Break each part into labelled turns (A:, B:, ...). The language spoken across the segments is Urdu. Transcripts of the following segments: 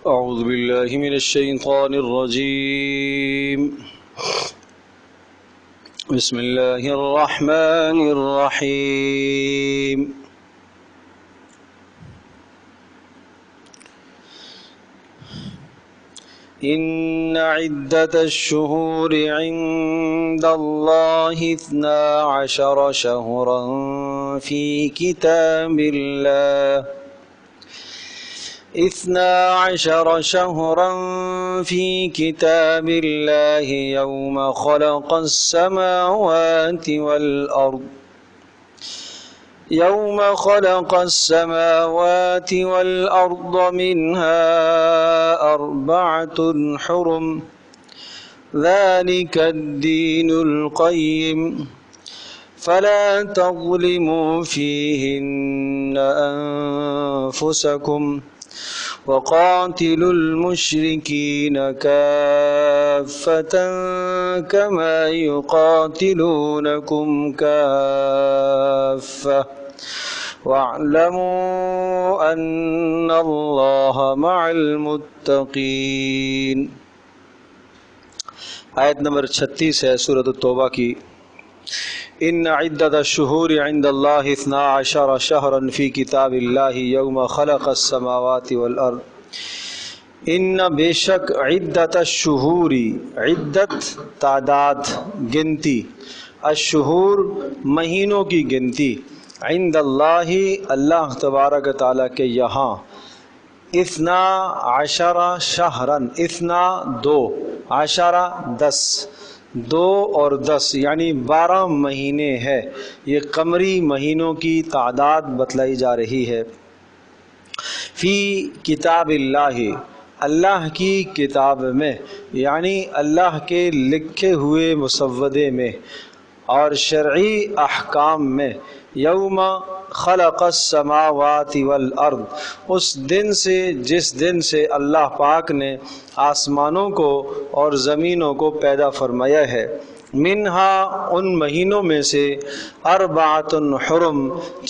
A: أعوذ بالله من الشيطان الرجيم. بسم الله الرحمن الرحيم. إن عدة الشهور عند الله 12 شهرا في كتاب الله 12 شهرا في كتاب الله يوم خلق السماوات والأرض منها 4 حرم ذلك الدين القيم فلا تظلموا فيهن أنفسكم وقاتلوا المشركين كافة كما يقاتلونكم كافة واعلموا أن الله مع المتقين. آیت نمبر 36 ہے سورۃ التوبہ کی. ان عدت الشہور عند اللہ 12 شہرا فی کتاب اللہ یوم خلق السماوات والارض. ان بے شک عدت الشہور، عدت تعداد گنتی، الشہور مہینوں کی گنتی، عند اللہ اللہ تبارک تعالیٰ کے یہاں، 12 شہرا، 2 عشرہ 10، 2 اور 10 یعنی 12 مہینے ہے. یہ قمری مہینوں کی تعداد بتلائی جا رہی ہے. فی کتاب اللہ، اللہ کی کتاب میں، یعنی اللہ کے لکھے ہوئے مسودے میں اور شرعی احکام میں. یوم خلق السماوات والارض، اس دن سے جس دن سے اللہ پاک نے آسمانوں کو اور زمینوں کو پیدا فرمایا ہے. منہا ان مہینوں میں سے 4 حرم،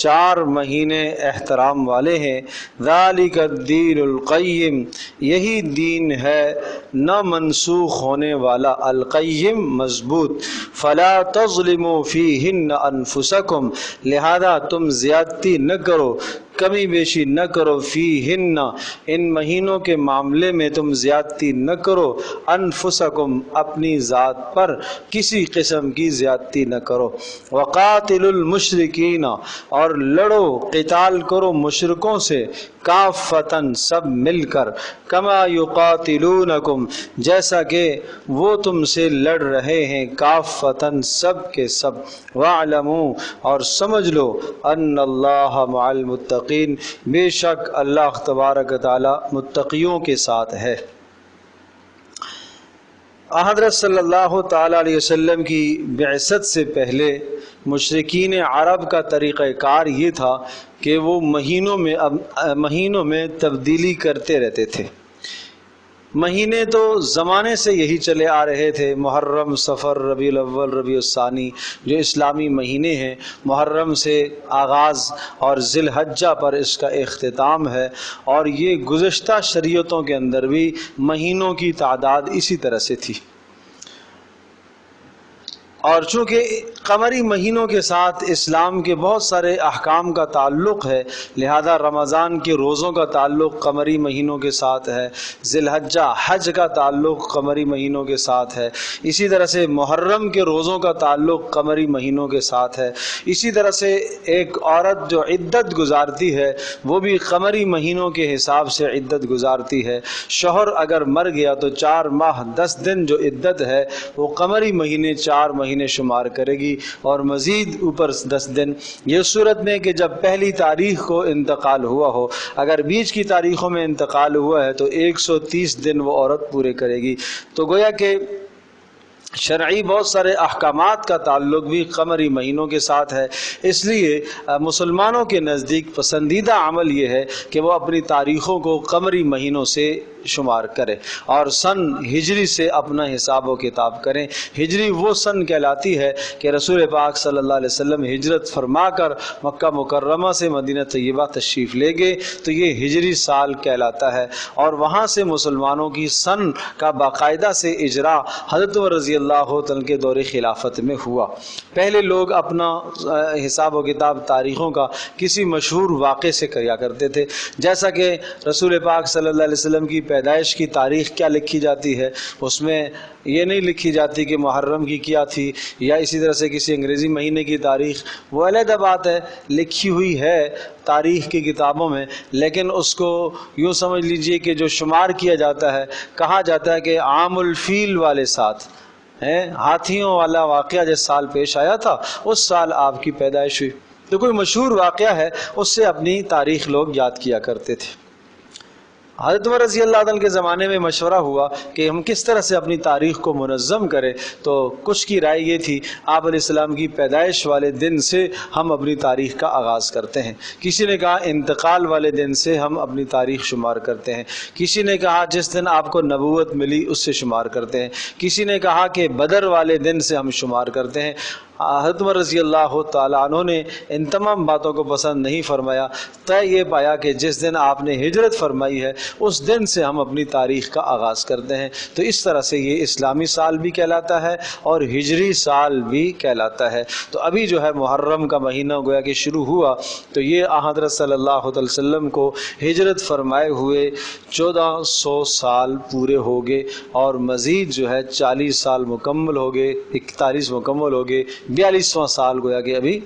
A: 4 مہینے احترام والے ہیں. ذالک الدین القیم، یہی دین ہے نہ منسوخ ہونے والا، القیم مضبوط. فلا تظلموا فیہن انفسکم، لہذا تم زیادتی نہ کرو، کمی بیشی نہ کرو، فیہن ان مہینوں کے معاملے میں تم زیادتی نہ کرو، انفسکم اپنی ذات پر کسی قسم کی زیادتی نہ کرو. وقاتلوا المشرکین، اور لڑو قتال کرو مشرکوں سے، کافتاً سب مل کر، کما یقاتلونکم جیسا کہ وہ تم سے لڑ رہے ہیں، کافتاً سب کے سب. واعلموا اور سمجھ لو، ان اللہ مع المتقین، بے شک اللہ تبارک تعالی متقیوں کے ساتھ ہے. حضرت صلی اللہ تعالی علیہ وسلم کی بعثت سے پہلے مشرکین عرب کا طریقہ کار یہ تھا کہ وہ مہینوں میں تبدیلی کرتے رہتے تھے. مہینے تو زمانے سے یہی چلے آ رہے تھے، محرم، صفر، ربیع الاول، ربیع الثانی جو اسلامی مہینے ہیں. محرم سے آغاز اور ذی الحجہ پر اس کا اختتام ہے. اور یہ گزشتہ شریعتوں کے اندر بھی مہینوں کی تعداد اسی طرح سے تھی. اور چونکہ قمری مہینوں کے ساتھ اسلام کے بہت سارے احکام کا تعلق ہے، لہذا رمضان کے روزوں کا تعلق قمری مہینوں کے ساتھ ہے، ذی الحجہ حج کا تعلق قمری مہینوں کے ساتھ ہے، اسی طرح سے محرم کے روزوں کا تعلق قمری مہینوں کے ساتھ ہے. اسی طرح سے ایک عورت جو عدت گزارتی ہے وہ بھی قمری مہینوں کے حساب سے عدت گزارتی ہے. شوہر اگر مر گیا تو 4 ماہ 10 دن جو عدت ہے وہ قمری مہینے 4 مہینے شمار کرے گی، اور مزید اوپر 10 دن. یہ صورت میں کہ جب پہلی تاریخ کو انتقال ہوا ہو، اگر بیچ کی تاریخوں میں انتقال ہوا ہے تو 130 دن وہ عورت پورے کرے گی. تو گویا کہ شرعی بہت سارے احکامات کا تعلق بھی قمری مہینوں کے ساتھ ہے، اس لیے مسلمانوں کے نزدیک پسندیدہ عمل یہ ہے کہ وہ اپنی تاریخوں کو قمری مہینوں سے شمار کرے اور سن ہجری سے اپنا حساب و کتاب کریں۔ ہجری وہ سن کہلاتی ہے کہ رسول پاک صلی اللہ علیہ وسلم ہجرت فرما کر مکہ مکرمہ سے مدینہ طیبہ تشریف لے گئے تو یہ ہجری سال کہلاتا ہے، اور وہاں سے مسلمانوں کی سن کا باقاعدہ سے اجرا حضرت عمر رضی اللہ عنہ کے دور خلافت میں ہوا۔ پہلے لوگ اپنا حساب و کتاب تاریخوں کا کسی مشہور واقعے سے کیا کرتے تھے، جیسا کہ رسول پاک صلی اللہ علیہ وسلم کی پیدائش کی تاریخ کیا لکھی جاتی ہے، اس میں یہ نہیں لکھی جاتی کہ محرم کی کیا تھی، یا اسی طرح سے کسی انگریزی مہینے کی تاریخ، وہ علیحدہ بات ہے، لکھی ہوئی ہے تاریخ کی کتابوں میں، لیکن اس کو یوں سمجھ لیجئے کہ جو شمار کیا جاتا ہے، کہا جاتا ہے کہ عام الفیل والے ساتھ ہاتھیوں والا واقعہ جس سال پیش آیا تھا اس سال آپ کی پیدائش ہوئی، تو کوئی مشہور واقعہ ہے اس سے اپنی تاریخ لوگ یاد کیا کرتے تھے۔ حضرت عمر رضی اللہ عنہ کے زمانے میں مشورہ ہوا کہ ہم کس طرح سے اپنی تاریخ کو منظم کریں، تو کچھ کی رائے یہ تھی آپ علیہ السلام کی پیدائش والے دن سے ہم اپنی تاریخ کا آغاز کرتے ہیں، کسی نے کہا انتقال والے دن سے ہم اپنی تاریخ شمار کرتے ہیں، کسی نے کہا جس دن آپ کو نبوت ملی اس سے شمار کرتے ہیں، کسی نے کہا کہ بدر والے دن سے ہم شمار کرتے ہیں۔ حضرت عمر رضی اللہ تعالیٰ عنہ نے ان تمام باتوں کو پسند نہیں فرمایا، طے یہ پایا کہ جس دن آپ نے ہجرت فرمائی ہے اس دن سے ہم اپنی تاریخ کا آغاز کرتے ہیں، تو اس طرح سے یہ اسلامی سال بھی کہلاتا ہے اور ہجری سال بھی کہلاتا ہے۔ تو ابھی جو ہے محرم کا مہینہ گویا کہ شروع ہوا، تو یہ حضرت صلی اللہ علیہ وسلم کو ہجرت فرمائے ہوئے 1400 سال پورے ہو گئے، اور مزید جو ہے 40 سال مکمل ہو گئے، 41 مکمل ہو گئے، 42واں سال گویا کہ ابھی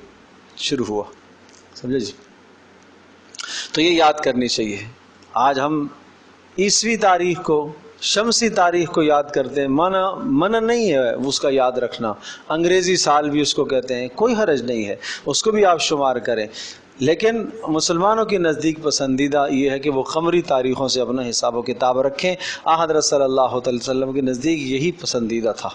A: شروع ہوا، سمجھے جی؟ تو یہ یاد کرنی چاہیے۔ آج ہم عیسوی تاریخ کو، شمسی تاریخ کو یاد کرتے ہیں، منع نہیں ہے اس کا یاد رکھنا، انگریزی سال بھی اس کو کہتے ہیں، کوئی حرج نہیں ہے، اس کو بھی آپ شمار کریں، لیکن مسلمانوں کے نزدیک پسندیدہ یہ ہے کہ وہ قمری تاریخوں سے اپنا حساب و کتاب رکھیں۔ حضرت صلی اللہ علیہ وسلم کے نزدیک یہی پسندیدہ تھا۔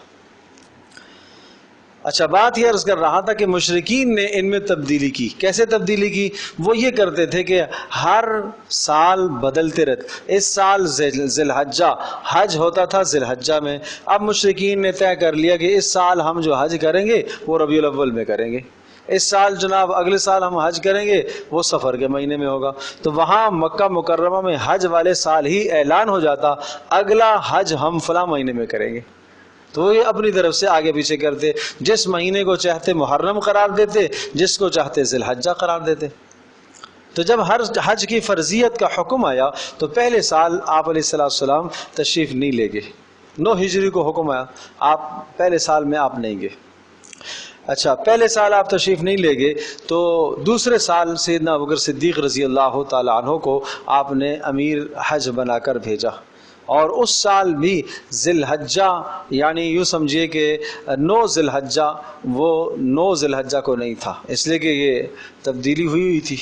A: اچھا، بات یہ عرض کر رہا تھا کہ مشرکین نے ان میں تبدیلی کی۔ کیسے تبدیلی کی؟ وہ یہ کرتے تھے کہ ہر سال بدلتے رہتے، اس سال ذی الحجہ حج ہوتا تھا ذی الحجہ میں، اب مشرکین نے طے کر لیا کہ اس سال ہم جو حج کریں گے وہ ربیع الاول میں کریں گے، اس سال جناب اگلے سال ہم حج کریں گے وہ سفر کے مہینے میں ہوگا، تو وہاں مکہ مکرمہ میں حج والے سال ہی اعلان ہو جاتا اگلا حج ہم فلاں مہینے میں کریں گے، تو یہ اپنی طرف سے آگے پیچھے کرتے، جس مہینے کو چاہتے محرم قرار دیتے، جس کو چاہتے ذی الحجہ قرار دیتے۔ تو جب ہر حج کی فرضیت کا حکم آیا تو پہلے سال آپ علیہ السلام تشریف نہیں لے گئے، 9 ہجری کو حکم آیا، آپ پہلے سال میں آپ نہیں گئے۔ اچھا، پہلے سال آپ تشریف نہیں لے گئے تو دوسرے سال سیدنا ابوبکر صدیق رضی اللہ تعالیٰ عنہ کو آپ نے امیر حج بنا کر بھیجا، اور اس سال بھی ذی الحجہ، یعنی یوں سمجھیے کہ 9 ذی الحجہ، وہ 9 ذی الحجہ کو نہیں تھا، اس لیے کہ یہ تبدیلی ہوئی تھی،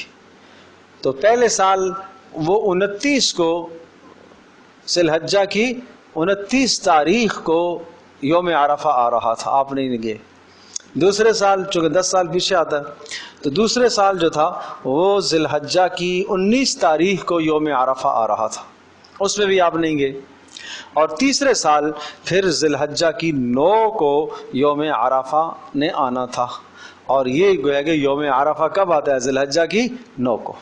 A: تو پہلے سال وہ 29 کو ذی الحجہ کی 29 تاریخ کو یوم عرفہ آ رہا تھا، آپ نہیں گئے۔ دوسرے سال چونکہ 10 سال پیچھے آتا ہے، تو دوسرے سال جو تھا وہ ذی الحجہ کی 19 تاریخ کو یوم عرفہ آ رہا تھا، اس میں بھی آپ نہیں گئے، اور تیسرے سال پھر ذی الحجہ کی 9 کو یوم عرفہ نے آنا تھا، اور یہ گویا کہ یوم عرفہ کب آتا ہے؟ ذی الحجہ کی 9 کو،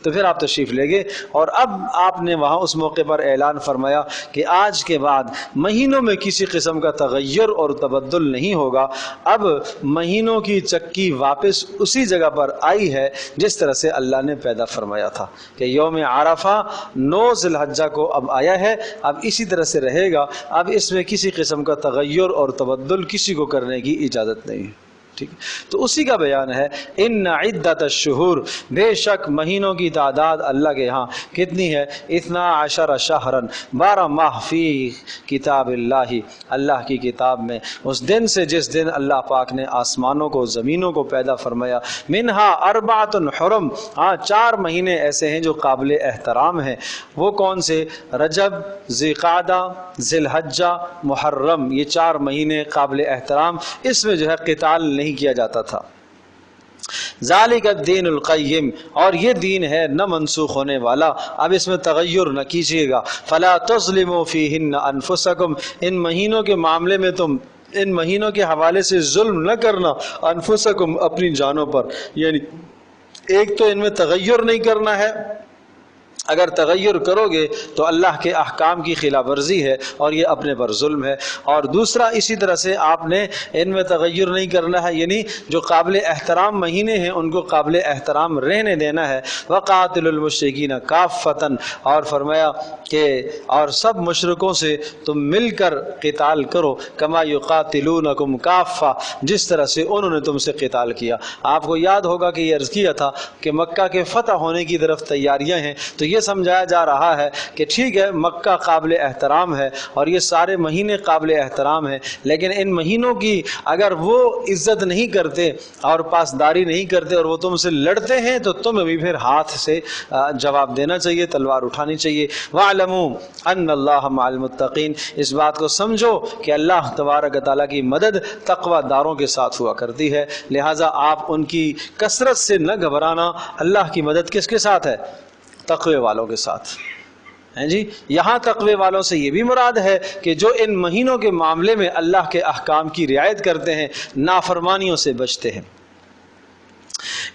A: تو پھر آپ تشریف لے گئے، اور اب آپ نے وہاں اس موقع پر اعلان فرمایا کہ آج کے بعد مہینوں میں کسی قسم کا تغیر اور تبدل نہیں ہوگا، اب مہینوں کی چکی واپس اسی جگہ پر آئی ہے جس طرح سے اللہ نے پیدا فرمایا تھا، کہ یوم عرفہ 9 ذی الحجہ کو اب آیا ہے، اب اسی طرح سے رہے گا، اب اس میں کسی قسم کا تغیر اور تبدل کسی کو کرنے کی اجازت نہیں ہے۔ ٹھیک ہے، تو اسی کا بیان ہے ان عدت الشہور، بے شک مہینوں کی تعداد اللہ کے ہاں کتنی ہے؟ 12 شہرن، 12 ماہ فی کتاب اللہ، اللہ کی کتاب میں، اس دن سے جس دن اللہ پاک نے آسمانوں کو زمینوں کو پیدا فرمایا، منہا اربعۃ حرم، ہاں 4 مہینے ایسے ہیں جو قابل احترام ہیں۔ وہ کون سے؟ رجب، ذی قعدہ، ذی الحجہ، محرم، یہ 4 مہینے قابل احترام، اس میں جو ہے قتال نہیں کیا جاتا تھا۔ ذالک الدین القیم، اور یہ دین ہے نہ منسوخ ہونے والا، اب اس میں تغیر نہ کیجیے گا۔ فلا تظلموا فیہن انفسکم، ان مہینوں کے معاملے میں تم ان مہینوں کے حوالے سے ظلم نہ کرنا، انفسکم اپنی جانوں پر، یعنی ایک تو ان میں تغیر نہیں کرنا ہے، اگر تغیر کرو گے تو اللہ کے احکام کی خلاف ورزی ہے اور یہ اپنے پر ظلم ہے، اور دوسرا اسی طرح سے آپ نے ان میں تغیر نہیں کرنا ہے، یعنی جو قابل احترام مہینے ہیں ان کو قابل احترام رہنے دینا ہے۔ وقاتل المشرکین کافۃ، اور فرمایا کہ اور سب مشرکوں سے تم مل کر قتال کرو، کما یقاتلونکم کافہ، جس طرح سے انہوں نے تم سے قتال کیا۔ آپ کو یاد ہوگا کہ یہ عرض کیا تھا کہ مکہ کے فتح ہونے کی طرف تیاریاں ہیں، تو یہ سمجھایا جا رہا ہے کہ ٹھیک ہے مکہ قابل احترام ہے اور یہ سارے مہینے قابل احترام ہیں، لیکن ان مہینوں کی اگر وہ عزت نہیں کرتے اور پاسداری نہیں کرتے اور وہ تم سے لڑتے ہیں تو تمہیں بھی پھر ہاتھ سے جواب دینا چاہیے، تلوار اٹھانی چاہیے۔ وَاعْلَمُوا أَنَّ اللَّهَ مَعَ الْمُتَّقِينَ، اس بات کو سمجھو کہ اللہ تبارک تعالیٰ کی مدد تقوی داروں کے ساتھ ہوا کرتی ہے، لہٰذا آپ ان کی کثرت سے نہ گھبرانا۔ اللہ کی مدد کس کے ساتھ ہے؟ تقوی والوں کے ساتھ ہیں جی۔ یہاں تقوی والوں سے یہ بھی مراد ہے کہ جو ان مہینوں کے معاملے میں اللہ کے احکام کی رعایت کرتے ہیں، نافرمانیوں سے بچتے ہیں۔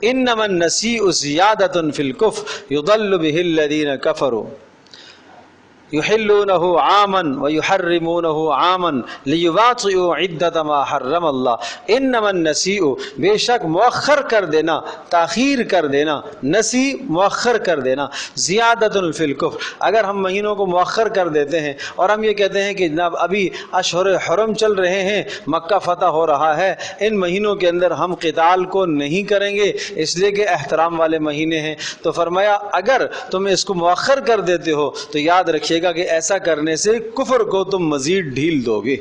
A: انما النسیء زیادۃ فی الکفر یضل بہ الذین کفروا یحلونہ عاما ویحرمونہ عاما لیواطئوا عدۃ ما حرم اللہ۔ انما النسیء، بے شک مؤخر کر دینا، تاخیر کر دینا، نسی مؤخر کر دینا، زیادۃ فی الکفر، اگر ہم مہینوں کو مؤخر کر دیتے ہیں اور ہم یہ کہتے ہیں کہ جناب ابھی اشہر حرم چل رہے ہیں، مکہ فتح ہو رہا ہے، ان مہینوں کے اندر ہم قتال کو نہیں کریں گے اس لیے کہ احترام والے مہینے ہیں، تو فرمایا اگر تم اس کو مؤخر کر دیتے ہو تو یاد رکھیے گا کہ ایسا کرنے سے کفر کو تم مزید ڈھیل دو گے۔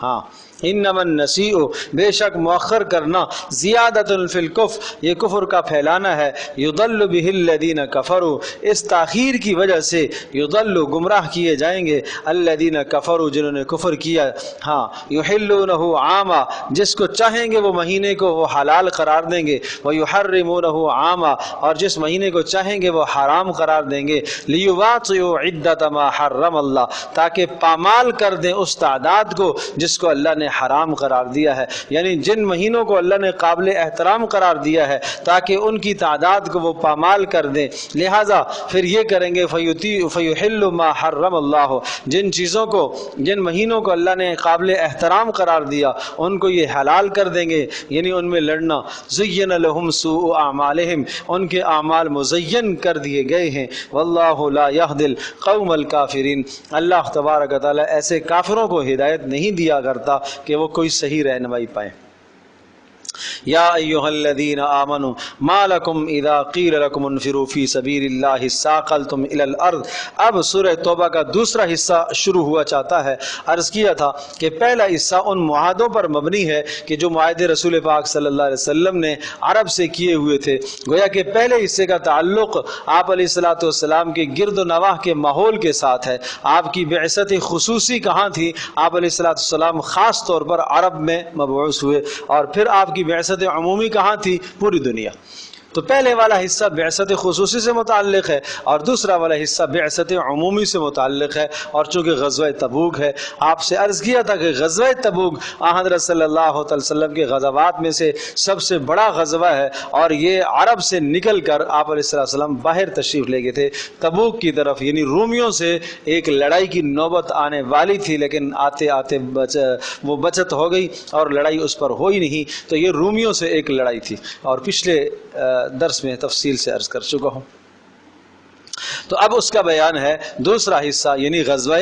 A: ہاں انما النسیء، بے شک مؤخر کرنا، زیادۃ فی الکفر، یہ کفر کا پھیلانا ہے، یضل بہ الذین کفروا، اس تاخیر کی وجہ سے یضل گمراہ کیے جائیں گے، الذین کفروا جنہوں نے کفر کیا۔ ہاں یحلونہ عاما، جس کو چاہیں گے وہ مہینے کو وہ حلال قرار دیں گے، ویحرمونہ عاما، اور جس مہینے کو چاہیں گے وہ حرام قرار دیں گے، لیواطئوا عدۃ ما حرم اللہ، تاکہ پامال کر دیں اس تعداد کو جس کو اللہ نے حرام قرار دیا ہے، یعنی جن مہینوں کو اللہ نے قابل احترام قرار دیا ہے تاکہ ان کی تعداد کو وہ پامال کر دیں، لہٰذا پھر یہ کریں گے فیحل ما حرم اللہ، جن چیزوں کو جن مہینوں کو اللہ نے قابل احترام قرار دیا ان کو یہ حلال کر دیں گے، یعنی ان میں لڑنا۔ زین لہم سوء اعمالہم، ان کے اعمال مزین کر دیے گئے ہیں، واللہ لا یہدی القوم الکافرین، اللہ تبارک و تعالی ایسے کافروں کو ہدایت نہیں دیا کرتا کہ وہ کوئی صحیح رہنمائی پائیں۔ یا ایہا الذین آمنوا ما لکم اذا قیل لکم انفروا فی سبیل اللہ ثاقلتم الی الارض۔ اب سورہ توبہ کا دوسرا حصہ شروع ہوا چاہتا ہے۔ عرض کیا تھا کہ پہلا حصہ ان معاہدوں پر مبنی ہے کہ جو معاہدے رسول پاک صلی اللہ علیہ وسلم نے عرب سے کیے ہوئے تھے، گویا کہ پہلے حصے کا تعلق آپ علیہ الصلوۃ والسلام کے گرد و نواح کے ماحول کے ساتھ ہے۔ آپ کی بعثت خصوصی کہاں تھی؟ آپ علیہ الصلوۃ والسلام خاص طور پر عرب میں مبعوث ہوئے، اور پھر آپ کی بعثت عمومی کہاں تھی؟ پوری دنیا۔ تو پہلے والا حصہ بعثت خصوصی سے متعلق ہے اور دوسرا والا حصہ بعثت عمومی سے متعلق ہے، اور چونکہ غزوہ تبوک ہے، آپ سے عرض کیا تھا کہ غزوہ تبوک حضرت صلی اللہ علیہ وسلم کے غزوات میں سے سب سے بڑا غزوہ ہے، اور یہ عرب سے نکل کر آپ علیہ السلام باہر تشریف لے گئے تھے تبوک کی طرف، یعنی رومیوں سے ایک لڑائی کی نوبت آنے والی تھی، لیکن آتے آتے وہ بچت ہو گئی اور لڑائی اس پر ہوئی نہیں، تو یہ رومیوں سے ایک لڑائی تھی، اور پچھلے درس میں تفصیل سے عرض کر چکا ہوں۔ تو اب اس کا بیان ہے دوسرا حصہ، یعنی غزوہ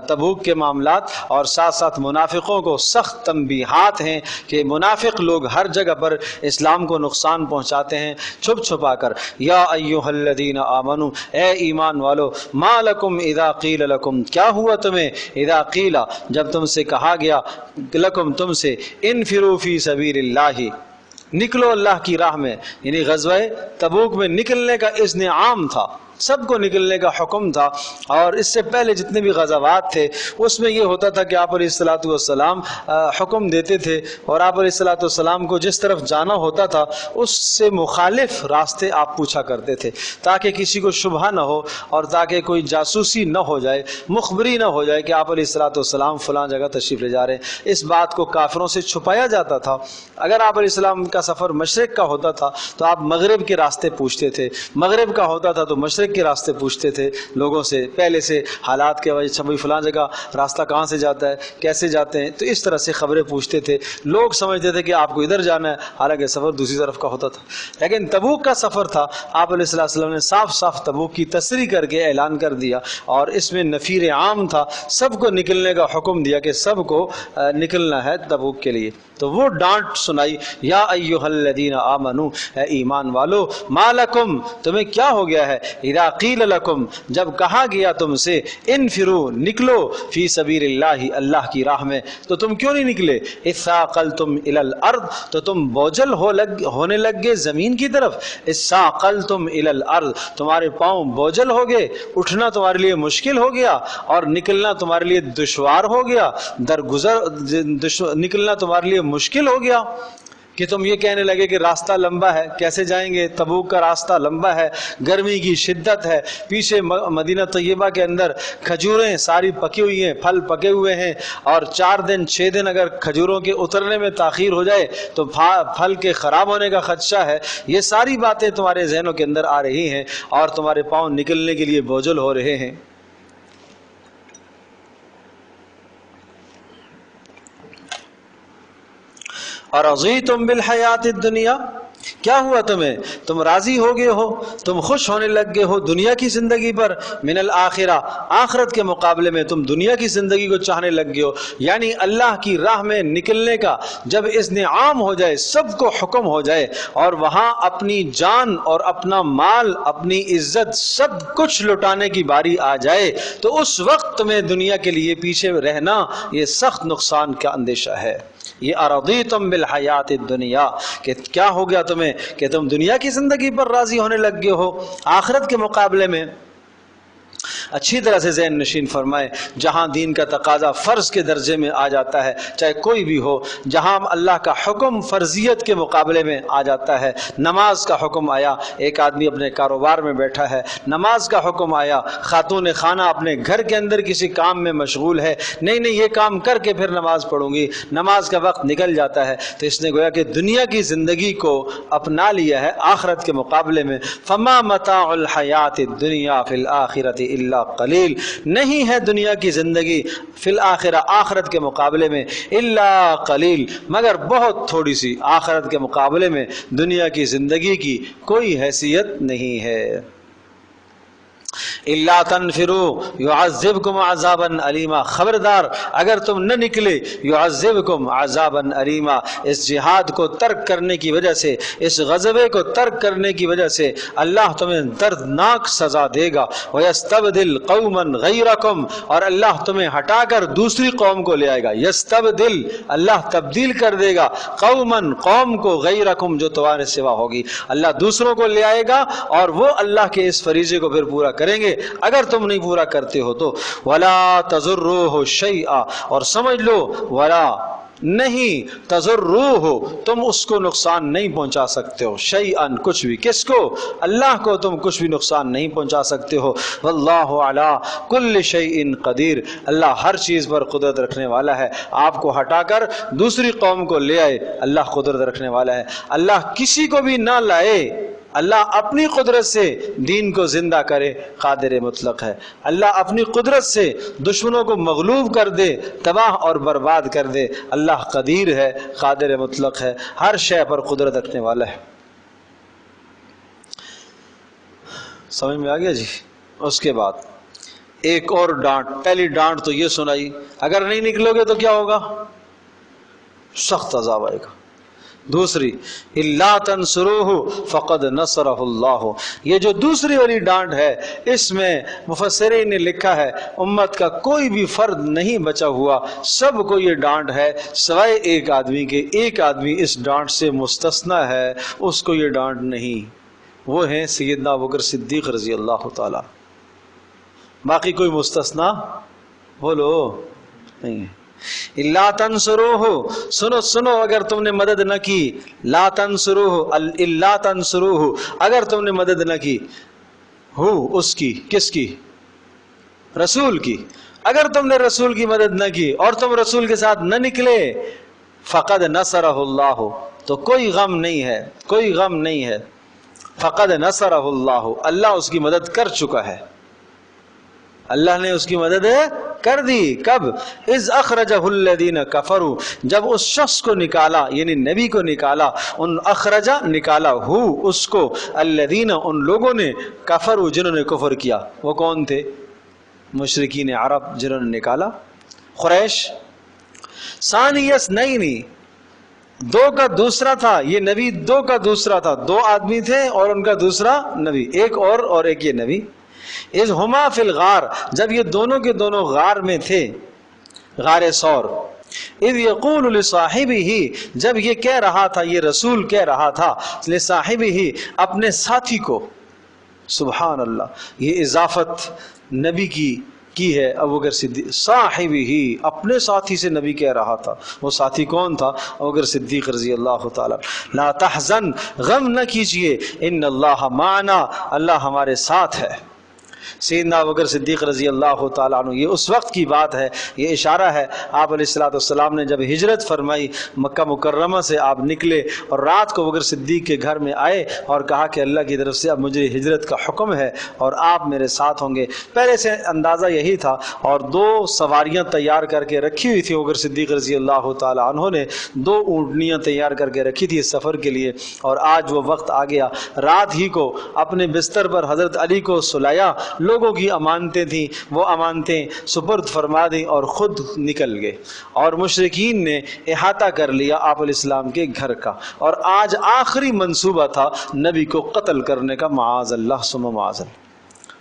A: تبوک کے معاملات، اور ساتھ ساتھ منافقوں کو سخت تنبیہات ہیں کہ منافق لوگ ہر جگہ پر اسلام کو نقصان پہنچاتے ہیں چھپ چھپا کر۔ یا ایھا الذین آمنو، اے ایمان والو، ما لکم اذا قیل لکم، کیا ہوا تمہیں، اذا قیل، جب تم سے کہا گیا، لکم، تم سے، انفروا فی سبیل اللہ، نکلو اللہ کی راہ میں، یعنی غزوہ تبوک میں نکلنے کا اذن عام تھا، سب کو نکلنے کا حکم تھا، اور اس سے پہلے جتنے بھی غزوات تھے اس میں یہ ہوتا تھا کہ آپ علیہ الصلوۃ والسلام حکم دیتے تھے، اور آپ علیہ الصلوۃ والسلام کو جس طرف جانا ہوتا تھا اس سے مخالف راستے آپ پوچھا کرتے تھے، تاکہ کسی کو شبہ نہ ہو اور تاکہ کوئی جاسوسی نہ ہو جائے، مخبری نہ ہو جائے کہ آپ علیہ الصلوۃ والسلام فلاں جگہ تشریف لے جا رہے ہیں۔ اس بات کو کافروں سے چھپایا جاتا تھا۔ اگر آپ علیہ السلام کا سفر مشرق کا ہوتا تھا تو آپ مغرب کے راستے پوچھتے تھے، مغرب کا ہوتا تھا تو مشرق کے راستے پوچھتے تھے لوگوں سے، پہلے سے حالات کے وجہ سے، بھائی فلاں جگہ راستہ کہاں سے جاتا ہے، کیسے جاتے ہیں، تو اس طرح سے خبریں پوچھتے تھے۔ لوگ سمجھتے تھے کہ آپ کو ادھر جانا ہے، حالانکہ سفر دوسری طرف کا ہوتا تھا۔ لیکن تبوک کا سفر تھا، آپ علیہ الصلوۃ والسلام نے صاف صاف تبوک کی تصریح کر کے اعلان کر دیا، اور اس میں نفیر عام تھا، سب کو نکلنے کا حکم دیا کہ سب کو نکلنا ہے تبوک کے لیے۔ تو وہ ڈانٹ سنائی، یا ایھا الذین آمنو، اے ایمان والو، ما لکم، تمہیں کیا ہو گیا ہے، اذا قیل لکم، جب کہا گیا تم سے، انفروا، نکلو، فی سبیل اللہ، اللہ کی راہ میں، تو تم کیوں نہیں نکلے، اثاقلتم الی الارض، تو تم بوجھل ہونے لگ گئے زمین کی طرف، اثاقلتم الی الارض، تمہارے پاؤں بوجھل ہو گئے، اٹھنا تمہارے لیے مشکل ہو گیا، اور نکلنا تمہارے لیے دشوار ہو گیا، نکلنا تمہارے لیے مشکل ہو گیا، کہ تم یہ کہنے لگے کہ راستہ لمبا ہے، کیسے جائیں گے، تبوک کا راستہ لمبا ہے، گرمی کی شدت ہے، پیچھے مدینہ طیبہ کے اندر کھجوریں ساری پکی ہوئی ہیں، پھل پکے ہوئے ہیں، اور 4 دن 6 دن اگر کھجوروں کے اترنے میں تاخیر ہو جائے تو پھل کے خراب ہونے کا خدشہ ہے۔ یہ ساری باتیں تمہارے ذہنوں کے اندر آ رہی ہیں، اور تمہارے پاؤں نکلنے کے لیے بوجھل ہو رہے ہیں۔ ارضیتم بالحیات الدنیا، کیا ہوا تمہیں، تم راضی ہو گئے ہو، تم خوش ہونے لگ گئے ہو دنیا کی زندگی پر، من الآخرہ، آخرت کے مقابلے میں تم دنیا کی زندگی کو چاہنے لگ گئے ہو، یعنی اللہ کی راہ میں نکلنے کا جب اذن عام ہو جائے، سب کو حکم ہو جائے، اور وہاں اپنی جان اور اپنا مال، اپنی عزت، سب کچھ لٹانے کی باری آ جائے، تو اس وقت تمہیں دنیا کے لیے پیچھے رہنا یہ سخت نقصان کا اندیشہ ہے۔ یہ ارضیتم بالحیات الدنیا، کہ کیا ہو گیا تمہیں کہ تم دنیا کی زندگی پر راضی ہونے لگ گئے ہو آخرت کے مقابلے میں۔ اچھی طرح سے ذہن نشین فرمائے، جہاں دین کا تقاضا فرض کے درجے میں آ جاتا ہے، چاہے کوئی بھی ہو، جہاں اللہ کا حکم فرضیت کے مقابلے میں آ جاتا ہے، نماز کا حکم آیا، ایک آدمی اپنے کاروبار میں بیٹھا ہے، نماز کا حکم آیا، خاتون خانہ اپنے گھر کے اندر کسی کام میں مشغول ہے، نہیں یہ کام کر کے پھر نماز پڑھوں گی، نماز کا وقت نکل جاتا ہے، تو اس نے گویا کہ دنیا کی زندگی کو اپنا لیا ہے آخرت کے مقابلے میں۔ فما متاع الحیات الدنیا فی الآخرۃ الا قلیل، نہیں ہے دنیا کی زندگی فی الآخرہ، آخرت کے مقابلے میں، الا قلیل، مگر بہت تھوڑی سی، آخرت کے مقابلے میں دنیا کی زندگی کی کوئی حیثیت نہیں ہے۔ الا تنفروا يعذبكم عذابا علیما، خبردار اگر تم نہ نکلے، يعذبكم عذابا علیما، اس جہاد کو ترک کرنے کی وجہ سے، اس غزوے کو ترک کرنے کی وجہ سے اللہ تمہیں دردناک سزا دے گا، ويستبدل قوما غيركم، اور اللہ تمہیں ہٹا کر دوسری قوم کو لے آئے گا، یستبدل، اللہ تبدیل کر دے گا، قوما، قوم کو، غیرکم، جو تمہارے سوا ہوگی، اللہ دوسروں کو لے آئے گا، اور وہ اللہ کے اس فریضے کو پھر پورا کریں گے اگر تم نہیں پورا کرتے ہو تو۔ وَلَا تَضُرُّوهُ شَيْئًا، اور سمجھ لو، وَلَا، نہیں، تضروہ، تم اس کو نقصان نہیں پہنچا سکتے ہو، شیئن، کچھ بھی، کس کو، اللہ کو تم کچھ بھی نقصان نہیں پہنچا سکتے ہو، واللہ علی کل شیء قدیر، اللہ ہر چیز پر قدرت رکھنے والا ہے، آپ کو ہٹا کر دوسری قوم کو لے آئے، اللہ قدرت رکھنے والا ہے، اللہ کسی کو بھی نہ لائے، اللہ اپنی قدرت سے دین کو زندہ کرے، قادر مطلق ہے، اللہ اپنی قدرت سے دشمنوں کو مغلوب کر دے، تباہ اور برباد کر دے، اللہ قدیر ہے، قادر مطلق ہے، ہر شے پر قدرت رکھنے والا ہے۔ سمجھ میں آ گیا جی؟ اس کے بعد ایک اور ڈانٹ. پہلی ڈانٹ تو یہ سنائی اگر نہیں نکلو گے تو کیا ہوگا؟ سخت عذاب آئے گا. دوسری الا تنصروہ فقد نصرہ اللہ. یہ جو دوسری والی ڈانٹ ہے اس میں مفسرین نے لکھا ہے امت کا کوئی بھی فرد نہیں بچا ہوا، سب کو یہ ڈانٹ ہے سوائے ایک آدمی کے. ایک آدمی اس ڈانٹ سے مستثنا ہے، اس کو یہ ڈانٹ نہیں، وہ ہیں سیدنا ابوبکر صدیق رضی اللہ تعالی. باقی کوئی مستثنا بولو نہیں ہے. الا تنصروہ، سنو اگر تم نے مدد نہ کی، لا تنصروہ الا تنصروہ، اگر تم نے مدد نہ کی ہو اس کی، کس کی؟ رسول کی. اگر تم نے رسول کی مدد نہ کی اور تم رسول کے ساتھ نہ نکلے، فقد نصرہ اللہ، تو کوئی غم نہیں ہے، کوئی غم نہیں ہے. فقد نصرہ اللہ، اللہ اس کی مدد کر چکا ہے، اللہ نے اس کی مدد کر دی. کب؟ اذ اخرجہ الذین کفروا، جب اس شخص کو نکالا یعنی نبی کو نکالا، ان اخرجہ نکالا، ہو اس کو، الذین ان لوگوں نے، کفروا جنہوں نے کفر کیا. وہ کون تھے؟ مشرکین عرب جنہوں نے نکالا، قریش. ثانی اثنین، دو کا دوسرا تھا یہ نبی، دو کا دوسرا تھا، دو آدمی تھے اور ان کا دوسرا نبی، ایک اور ایک یہ نبی. اذ ہما فی الغار، جب یہ دونوں کے دونوں غار میں تھے، غار ثور. اذ یقول لصاحبہ، جب یہ کہہ رہا تھا، یہ رسول کہہ رہا تھا لصاحبہ اپنے ساتھی کو. سبحان اللہ، یہ اضافت نبی کی ہے ابوبکر صدیق. صاحبہ اپنے ساتھی سے نبی کہہ رہا تھا، وہ ساتھی کون تھا؟ ابوبکر صدیق رضی اللہ تعالی. لا تحزن، غم نہ کیجئے، ان اللہ معنا، اللہ ہمارے ساتھ ہے. سیدنا ابوبکر صدیق رضی اللہ تعالیٰ عنہ، یہ اس وقت کی بات ہے، یہ اشارہ ہے آپ علیہ الصلوۃ والسلام نے جب ہجرت فرمائی، مکہ مکرمہ سے آپ نکلے اور رات کو ابوبکر صدیق کے گھر میں آئے اور کہا کہ اللہ کی طرف سے اب مجھے ہجرت کا حکم ہے اور آپ میرے ساتھ ہوں گے. پہلے سے اندازہ یہی تھا اور دو سواریاں تیار کر کے رکھی ہوئی تھی. ابوبکر صدیق رضی اللہ تعالیٰ عنہ نے دو اونٹنیاں تیار کر کے رکھی تھی اس سفر کے لیے، اور آج وہ وقت آ گیا. رات ہی کو اپنے بستر پر حضرت علی کو سلایا، لوگوں کی امانتیں تھیں، وہ امانتیں سپرد فرما دیں اور خود نکل گئے. اور مشرکین نے احاطہ کر لیا آپ علیہ السلام کے گھر کا، اور آج آخری منصوبہ تھا نبی کو قتل کرنے کا، معاذ اللہ ثم معاذ اللہ.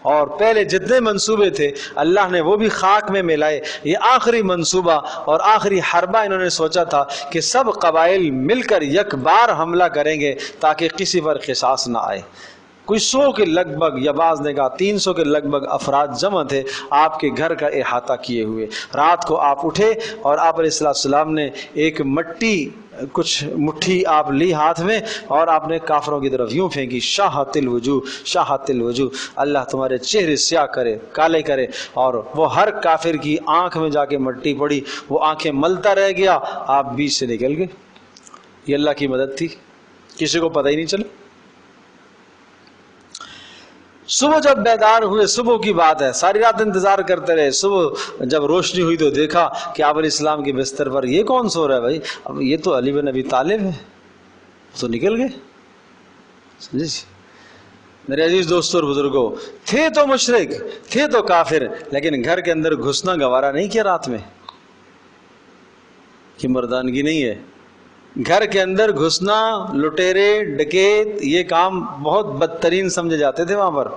A: اور پہلے جتنے منصوبے تھے اللہ نے وہ بھی خاک میں ملائے. یہ آخری منصوبہ اور آخری حربہ انہوں نے سوچا تھا کہ سب قبائل مل کر یک بار حملہ کریں گے تاکہ کسی پر قصاص نہ آئے. کوئی 100 کے لگ بھگ یا بعض نے کہا 300 کے لگ بھگ افراد جمع تھے آپ کے گھر کا احاطہ کیے ہوئے. رات کو آپ اٹھے اور آپ علیہ السلام نے ایک مٹی کچھ مٹھی آپ لی ہاتھ میں اور آپ نے کافروں کی طرف یوں پھینکی، شاہت الوجوہ، شاہت الوجوہ، اللہ تمہارے چہرے سیاہ کرے، کالے کرے. اور وہ ہر کافر کی آنکھ میں جا کے مٹی پڑی، وہ آنکھیں ملتا رہ گیا، آپ بیچ سے نکل گئے. یہ اللہ کی مدد تھی، کسی کو پتہ ہی نہیں چلا. صبح جب بیدار ہوئے، صبح کی بات ہے، ساری رات انتظار کرتے رہے. صبح جب روشنی ہوئی تو دیکھا کہ آپ علیہ السلام کے بستر پر یہ کون سو رہا ہے بھائی؟ اب یہ تو علی بن ابی طالب ہے. تو نکل گئے. سمجھے میرے عزیز دوستوں اور بزرگوں، تھے تو مشرک، تھے تو کافر، لیکن گھر کے اندر گھسنا گوارا نہیں کیا رات میں. کہ مردانگی نہیں ہے. گھر کے اندر گھسنا، لٹیرے ڈکیت، یہ کام بہت بدترین سمجھے جاتے تھے. وہاں پر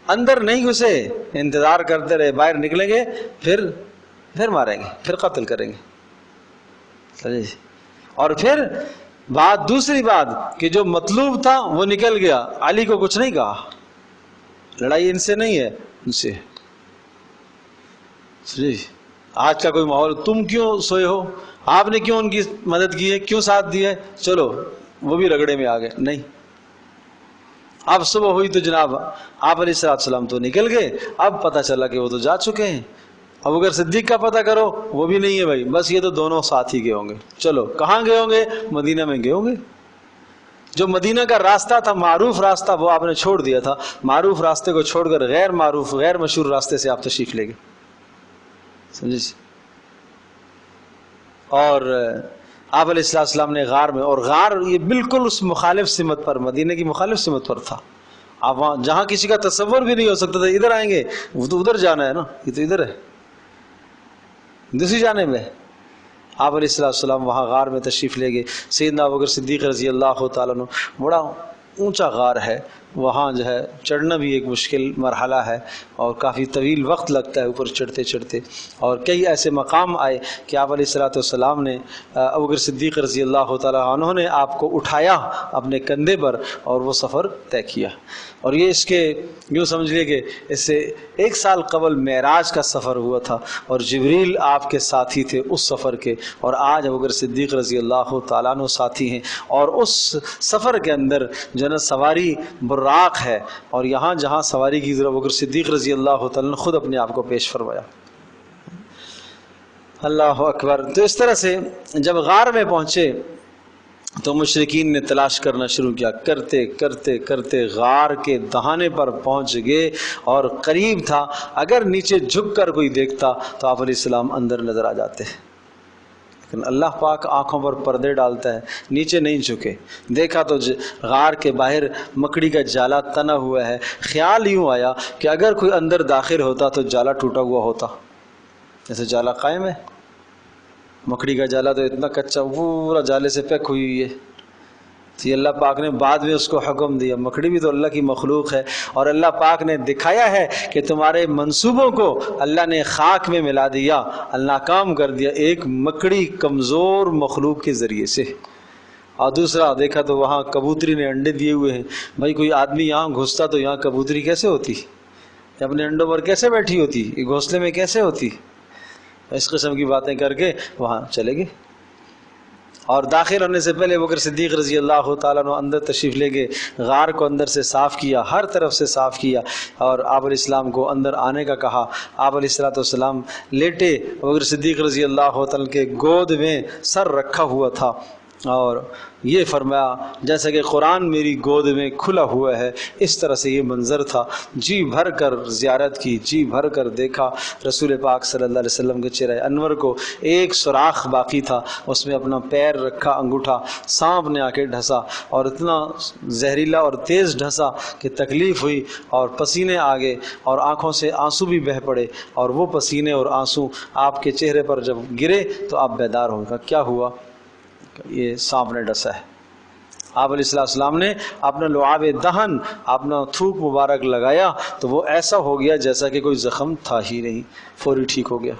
A: اندر نہیں گھسے، انتظار کرتے رہے، باہر نکلیں گے پھر ماریں گے، پھر قتل کریں گے. اور پھر دوسری بات کہ جو مطلوب تھا وہ نکل گیا. علی کو کچھ نہیں کہا، لڑائی ان سے نہیں ہے، ان سے. آج کا کوئی ماحول، تم کیوں سوئے ہو، آپ نے کیوں ان کی مدد کی ہے، کیوں ساتھ دیا ہے، چلو وہ بھی رگڑے میں آ گئے. نہیں، اب صبح ہوئی تو جناب آپ علیہ السلام تو نکل گئے. اب پتہ چلا کہ وہ تو جا چکے ہیں. ابوبکر صدیق کا پتہ کرو، وہ بھی نہیں ہے بھائی، بس یہ تو دونوں ساتھ ہی گئے ہوں گے. چلو کہاں گئے ہوں گے؟ مدینہ میں گئے ہوں گے. جو مدینہ کا راستہ تھا، معروف راستہ، وہ آپ نے چھوڑ دیا تھا. معروف راستے کو چھوڑ کر غیر معروف، غیر مشہور راستے سے آپ تشریف لے گئے. سمجھے؟ اور آپ علیہ السلام نے غار میں، اور غار یہ بالکل اس مخالف سمت پر، مدینہ کی مخالف سمت پر تھا. آپ وہاں جہاں کسی کا تصور بھی نہیں ہو سکتا تھا ادھر آئیں گے، وہ تو ادھر جانا ہے نا، یہ تو ادھر ہے دوسری جانب ہے۔ آپ علیہ السلام وہاں غار میں تشریف لے گئے۔ سیدنا ابوبکر صدیق رضی اللہ تعالیٰ عنہ، بڑا اونچا غار ہے، وہاں جو ہے چڑھنا بھی ایک مشکل مرحلہ ہے اور کافی طویل وقت لگتا ہے اوپر چڑھتے چڑھتے، اور کئی ایسے مقام آئے کہ آپ علیہ السلام نے ابوبکر صدیق رضی اللہ تعالیٰ عنہ نے آپ کو اٹھایا اپنے کندھے پر اور وہ سفر طے کیا۔ اور یہ اس کے یوں سمجھ لیے کہ اس سے 1 سال قبل معراج کا سفر ہوا تھا اور جبریل آپ کے ساتھی تھے اس سفر کے، اور آج ابوبکر صدیق رضی اللہ تعالیٰ عنہ ساتھی ہیں، اور اس سفر کے اندر جو ہے سواری براق ہے، اور یہاں جہاں سواری کی ضرورت ابوبکر صدیق رضی اللہ تعالیٰ نے خود اپنے آپ کو پیش فرمایا۔ اللہ اکبر۔ تو اس طرح سے جب غار میں پہنچے تو مشرکین نے تلاش کرنا شروع کیا، کرتے کرتے کرتے غار کے دہانے پر پہنچ گئے، اور قریب تھا اگر نیچے جھک کر کوئی دیکھتا تو آپ علیہ السلام اندر نظر آ جاتے، لیکن اللہ پاک آنکھوں پر پردے ڈالتا ہے، نیچے نہیں جھکے۔ دیکھا تو غار کے باہر مکڑی کا جالا تنا ہوا ہے، خیال یوں آیا کہ اگر کوئی اندر داخل ہوتا تو جالا ٹوٹا ہوا ہوتا، جیسے جالا قائم ہے، مکڑی کا جالا تو اتنا کچا پورا جالے سے پیک ہوئی ہے، تو یہ اللہ پاک نے بعد میں اس کو حکم دیا۔ مکڑی بھی تو اللہ کی مخلوق ہے، اور اللہ پاک نے دکھایا ہے کہ تمہارے منصوبوں کو اللہ نے خاک میں ملا دیا، ناکام کر دیا ایک مکڑی کمزور مخلوق کے ذریعے سے۔ اور دوسرا دیکھا تو وہاں کبوتری نے انڈے دیے ہوئے ہیں، بھائی کوئی آدمی یہاں گھستا تو یہاں کبوتری کیسے ہوتی، اپنے انڈوں پر کیسے بیٹھی ہوتی، یہ گھونسلے میں کیسے ہوتی، اس قسم کی باتیں کر کے وہاں چلے گئے۔ اور داخل ہونے سے پہلے ابوبکر صدیق رضی اللہ تعالیٰ عنہ اندر تشریف لے گئے، غار کو اندر سے صاف کیا، ہر طرف سے صاف کیا، اور آپ علیہ السلام کو اندر آنے کا کہا۔ آپ علیہ السلام لیٹے، ابوبکر صدیق رضی اللہ تعالیٰ کے گود میں سر رکھا ہوا تھا، اور یہ فرمایا جیسا کہ قرآن میری گود میں کھلا ہوا ہے، اس طرح سے یہ منظر تھا۔ جی بھر کر زیارت کی، جی بھر کر دیکھا رسول پاک صلی اللہ علیہ وسلم کے چہرہ انور کو، ایک سوراخ باقی تھا، اس میں اپنا پیر رکھا، انگوٹھا، سانپ نے آ کے ڈھسا، اور اتنا زہریلا اور تیز ڈھسا کہ تکلیف ہوئی، اور پسینے آ گئے، اور آنکھوں سے آنسو بھی بہہ پڑے، اور وہ پسینے اور آنسو آپ کے چہرے پر جب گرے تو آپ بیدار ہو گئے۔ کیا ہوا؟ یہ سانپ نے ڈسا ہے۔ آپ علیہ السلام نے اپنا لعاب دہن، اپنا تھوک مبارک لگایا تو وہ ایسا ہو گیا جیسا کہ کوئی زخم تھا ہی نہیں، فوری ٹھیک ہو گیا۔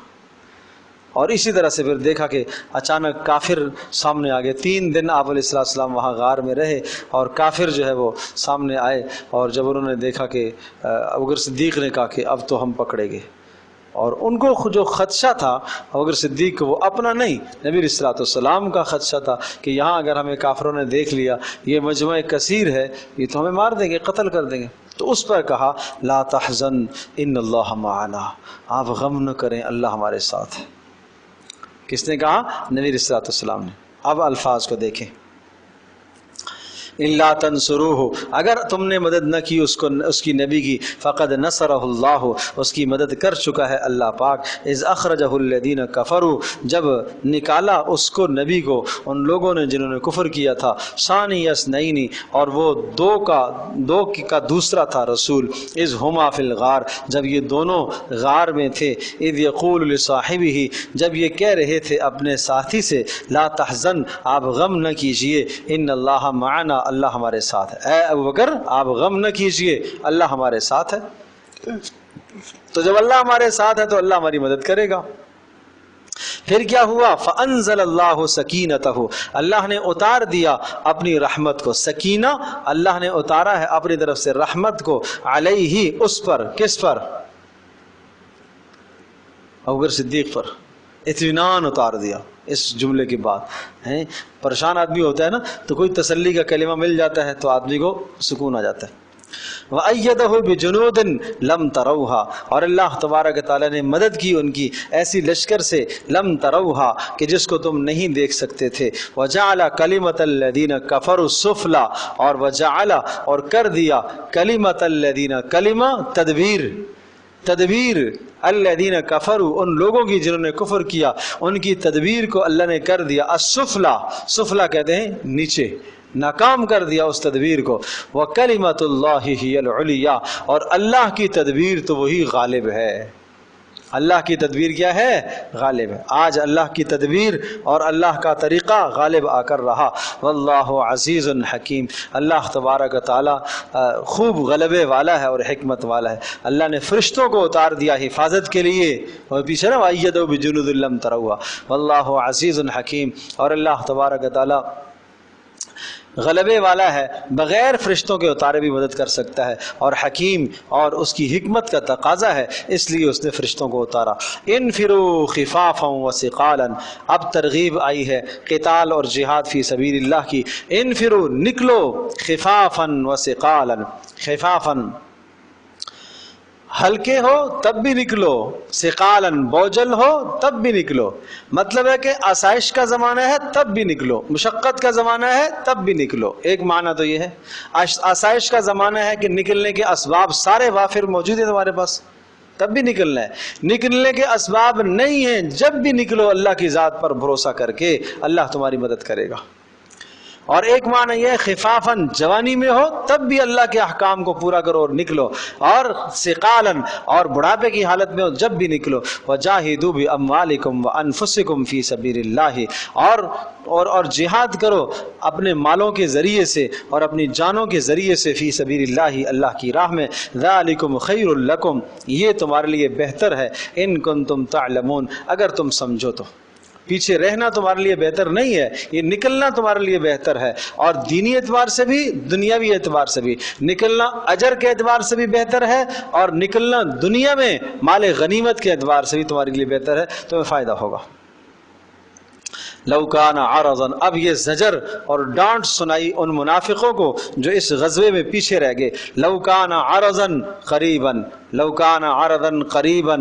A: اور اسی طرح سے پھر دیکھا کہ اچانک کافر سامنے آ گئے۔ 3 دن آپ علیہ السلام وہاں غار میں رہے، اور کافر جو ہے وہ سامنے آئے، اور جب انہوں نے دیکھا کہ ابوبکر صدیق نے کہا کہ اب تو ہم پکڑے گئے، اور ان کو جو خدشہ تھا ابوبکر صدیق کو، وہ اپنا نہیں، نبی علیہ السلام کا خدشہ تھا کہ یہاں اگر ہمیں کافروں نے دیکھ لیا، یہ مجمع کثیر ہے، یہ تو ہمیں مار دیں گے، قتل کر دیں گے۔ تو اس پر کہا لا تحزن ان اللہ معنا، آپ غم نہ کریں، اللہ ہمارے ساتھ ہے۔ کس نے کہا؟ نبی علیہ السلام نے۔ اب الفاظ کو دیکھیں، الا تنصروہ، اگر تم نے مدد نہ کی اس کی نبی کی، فقد نصرہ اللہ، اس کی مدد کر چکا ہے اللہ پاک۔ اذ اخرجہ الذین کفروا، جب نکالا اس کو نبی کو ان لوگوں نے جنہوں نے کفر کیا تھا، ثانی اثنین، اور وہ دو کا دوسرا تھا رسول، اذ ہما فی الغار، جب یہ دونوں غار میں تھے، اذ یقول لصاحبہ، جب یہ کہہ رہے تھے اپنے ساتھی سے، لا تحزن، آپ غم نہ کیجئے، ان اللہ معنا، اللہ ہمارے ساتھ ہے۔ اے ابوبکر آپ غم نہ کیجئے، اللہ ہمارے ساتھ ہے۔ تو جب اللہ ہمارے ساتھ ہے تو اللہ ہماری مدد کرے گا۔ پھر کیا ہوا؟ فَأَنزَلَ اللَّهُ سَكِينَتَهُ، اللہ نے اتار دیا اپنی رحمت کو، سکینہ اللہ نے اتارا ہے اپنی طرف سے رحمت کو، علیہ، اس پر، کس پر؟ ابوبکر صدیق پر اطمینان اتار دیا۔ اس جملے کے بعد پریشان آدمی ہوتا ہے نا، تو کوئی تسلی کا کلمہ مل جاتا ہے تو آدمی کو سکون آ جاتا ہے۔ وَأَيَّدَهُ بِجُنُودٍ لَمْ تَرَوْهَا، اور اللہ تبارک تعالیٰ نے مدد کی ان کی ایسی لشکر سے، لم تروها، کہ جس کو تم نہیں دیکھ سکتے تھے۔ وَجَعَلَ كَلِمَةَ الَّذِينَ كَفَرُوا السُّفْلَىٰ، اور وَجَعَلَ، اور کر دیا، كَلِمَةَ الَّذِينَ، کلمہ تدبیر الذین کفروا، ان لوگوں کی جنہوں نے کفر کیا، ان کی تدبیر کو اللہ نے کر دیا، السفلا، سفلا کہتے ہیں نیچے، ناکام کر دیا اس تدبیر کو. وَكَلِمَةُ اللَّهِ هِيَ الْعُلْيَا، اور اللہ کی تدبیر تو وہی غالب ہے. اللہ کی تدبیر کیا ہے؟ غالب ہے. آج اللہ کی تدبیر اور اللہ کا طریقہ غالب آ کر رہا. واللہ عزیز حکیم، اللہ تبارک و تعالی خوب غلبے والا ہے اور حکمت والا ہے. اللہ نے فرشتوں کو اتار دیا حفاظت کے لیے، اور پیچھے نا وَأَيَّدَهُ بِجُنُودٍ لَّمْ تَرَوْهَا. واللہ عزیز حکیم، اور اللہ تبارک و تعالی غلبے والا ہے، بغیر فرشتوں کے اتارے بھی مدد کر سکتا ہے، اور حکیم اور اس کی حکمت کا تقاضا ہے، اس لیے اس نے فرشتوں کو اتارا. انفروا خفافا وثقالا، اب ترغیب آئی ہے قتال اور جہاد فی سبیل اللہ کی. انفروا، نکلو، خفافا وثقالا، خفافا ہلکے ہو تب بھی نکلو، ثقالاً بوجھل ہو تب بھی نکلو. مطلب ہے کہ آسائش کا زمانہ ہے تب بھی نکلو، مشقت کا زمانہ ہے تب بھی نکلو. ایک معنی تو یہ ہے. آسائش کا زمانہ ہے کہ نکلنے کے اسباب سارے وافر موجود ہیں تمہارے پاس، تب بھی نکلنا ہے. نکلنے کے اسباب نہیں ہیں، جب بھی نکلو اللہ کی ذات پر بھروسہ کر کے، اللہ تمہاری مدد کرے گا. اور ایک معنی یہ ہے خفافاً، جوانی میں ہو تب بھی اللہ کے احکام کو پورا کرو اور نکلو. اور ثقالاً، اور بڑھاپے کی حالت میں ہو جب بھی نکلو. وجاہدوا باموالکم وانفسکم فی سبیل اللہ، اور جہاد کرو اپنے مالوں کے ذریعے سے اور اپنی جانوں کے ذریعے سے، فی سبیل اللہ، اللہ کی راہ میں. ذالکم خیر لکم، یہ تمہارے لیے بہتر ہے. ان کنتم تعلمون، اگر تم سمجھو تو. پیچھے رہنا تمہارے لیے بہتر نہیں ہے، یہ نکلنا تمہارے لیے بہتر ہے. اور دینی اعتبار سے بھی، دنیاوی اعتبار سے بھی نکلنا اجر کے اعتبار سے بھی بہتر ہے، اور نکلنا دنیا میں مال غنیمت کے اعتبار سے بھی تمہارے لیے بہتر ہے، تمہیں فائدہ ہوگا. لو کان عرضا، اب یہ زجر اور ڈانٹ سنائی ان منافقوں کو جو اس غزوے میں پیچھے رہ گئے. لو کان عرضا قریبا، لو کان عرضا قریبا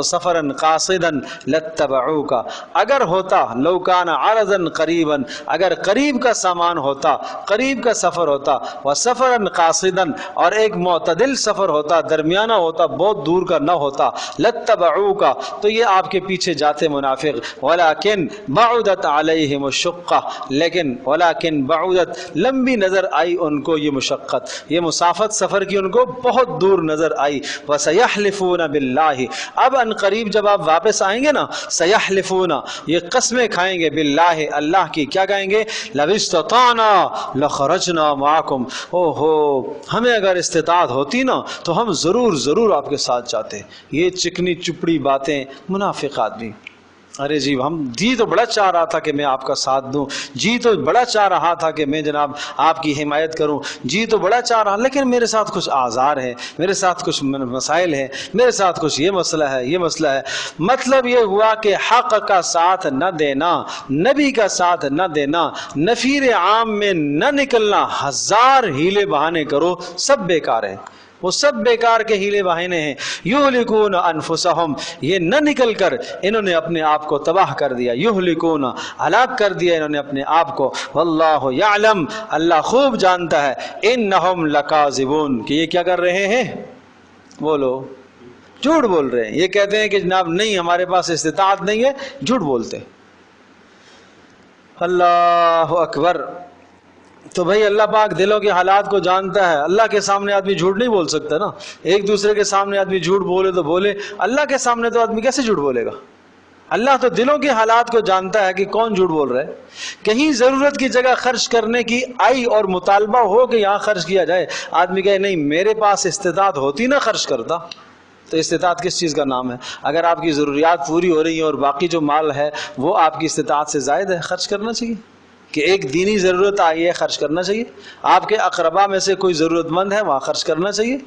A: سفرا قاصدا لاتبعوک، اگر ہوتا، لو کان عرضا قریبا، اگر قریب کا سامان ہوتا، قریب کا سفر ہوتا، وسفرا قاصدا، اور ایک معتدل سفر ہوتا، درمیانہ ہوتا، بہت دور کا نہ ہوتا، لاتبعوک، تو یہ آپ کے پیچھے جاتے منافق. ولکن بعدت علیہم الشقہ، لیکن ولکن بعدت، لمبی نظر آئی ان کو یہ مشقت، یہ مسافت سفر کی ان کو بہت دور نظر آئی. وسیحلفون باللہ، اب ان قریب جب آپ واپس آئیں گے نا، سیحلفون، یہ قسمیں کھائیں گے، باللہ، اللہ کی. کیا کہیں گے؟ لو استطعنا لخرجنا معکم، او ہو، ہمیں اگر استطاعت ہوتی نا تو ہم ضرور آپ کے ساتھ جاتے. یہ چکنی چپڑی باتیں منافق آدمی. ارے جی، ہم جی تو بڑا چاہ رہا تھا کہ میں آپ کا ساتھ دوں، جی تو بڑا چاہ رہا تھا کہ میں جناب آپ کی حمایت کروں، جی تو بڑا چاہ رہا، لیکن میرے ساتھ کچھ آزار ہے، میرے ساتھ کچھ مسائل ہیں، میرے ساتھ کچھ یہ مسئلہ ہے، یہ مسئلہ ہے. مطلب یہ ہوا کہ حق کا ساتھ نہ دینا، نبی کا ساتھ نہ دینا، نفیر عام میں نہ نکلنا، ہزار ہیلے بہانے کرو، سب بیکار ہیں، وہ سب بیکار کے ہیلے بہانے ہیں. یہلکون انفسہم، یہ نہ نکل کر انہوں نے اپنے آپ کو تباہ کر دیا. یہلکون، ہلاک کر دیا انہوں نے اپنے آپ کو. واللہ یعلم، اللہ خوب جانتا ہے. انہم لکاذبون، کہ یہ کیا کر رہے ہیں؟ بولو، جھوٹ بول رہے ہیں. یہ کہتے ہیں کہ جناب نہیں، ہمارے پاس استطاعت نہیں ہے، جھوٹ بولتے. اللہ اکبر. تو بھائی اللہ پاک دلوں کے حالات کو جانتا ہے. اللہ کے سامنے آدمی جھوٹ نہیں بول سکتا نا. ایک دوسرے کے سامنے آدمی جھوٹ بولے تو بولے، اللہ کے سامنے تو آدمی کیسے جھوٹ بولے گا؟ اللہ تو دلوں کے حالات کو جانتا ہے کہ کون جھوٹ بول رہا ہے. کہیں ضرورت کی جگہ خرچ کرنے کی آئی اور مطالبہ ہو کہ یہاں خرچ کیا جائے، آدمی کہے نہیں، میرے پاس استطاعت ہوتی نہ خرچ کرتا. تو استطاعت کس چیز کا نام ہے؟ اگر آپ کی ضروریات پوری ہو رہی ہیں اور باقی جو مال ہے وہ آپ کی استطاعت سے زائد ہے، خرچ کرنا چاہیے. کہ ایک دینی ضرورت آئی ہے، خرچ کرنا چاہیے. آپ کے اقربا میں سے کوئی ضرورت مند ہے، وہاں خرچ کرنا چاہیے.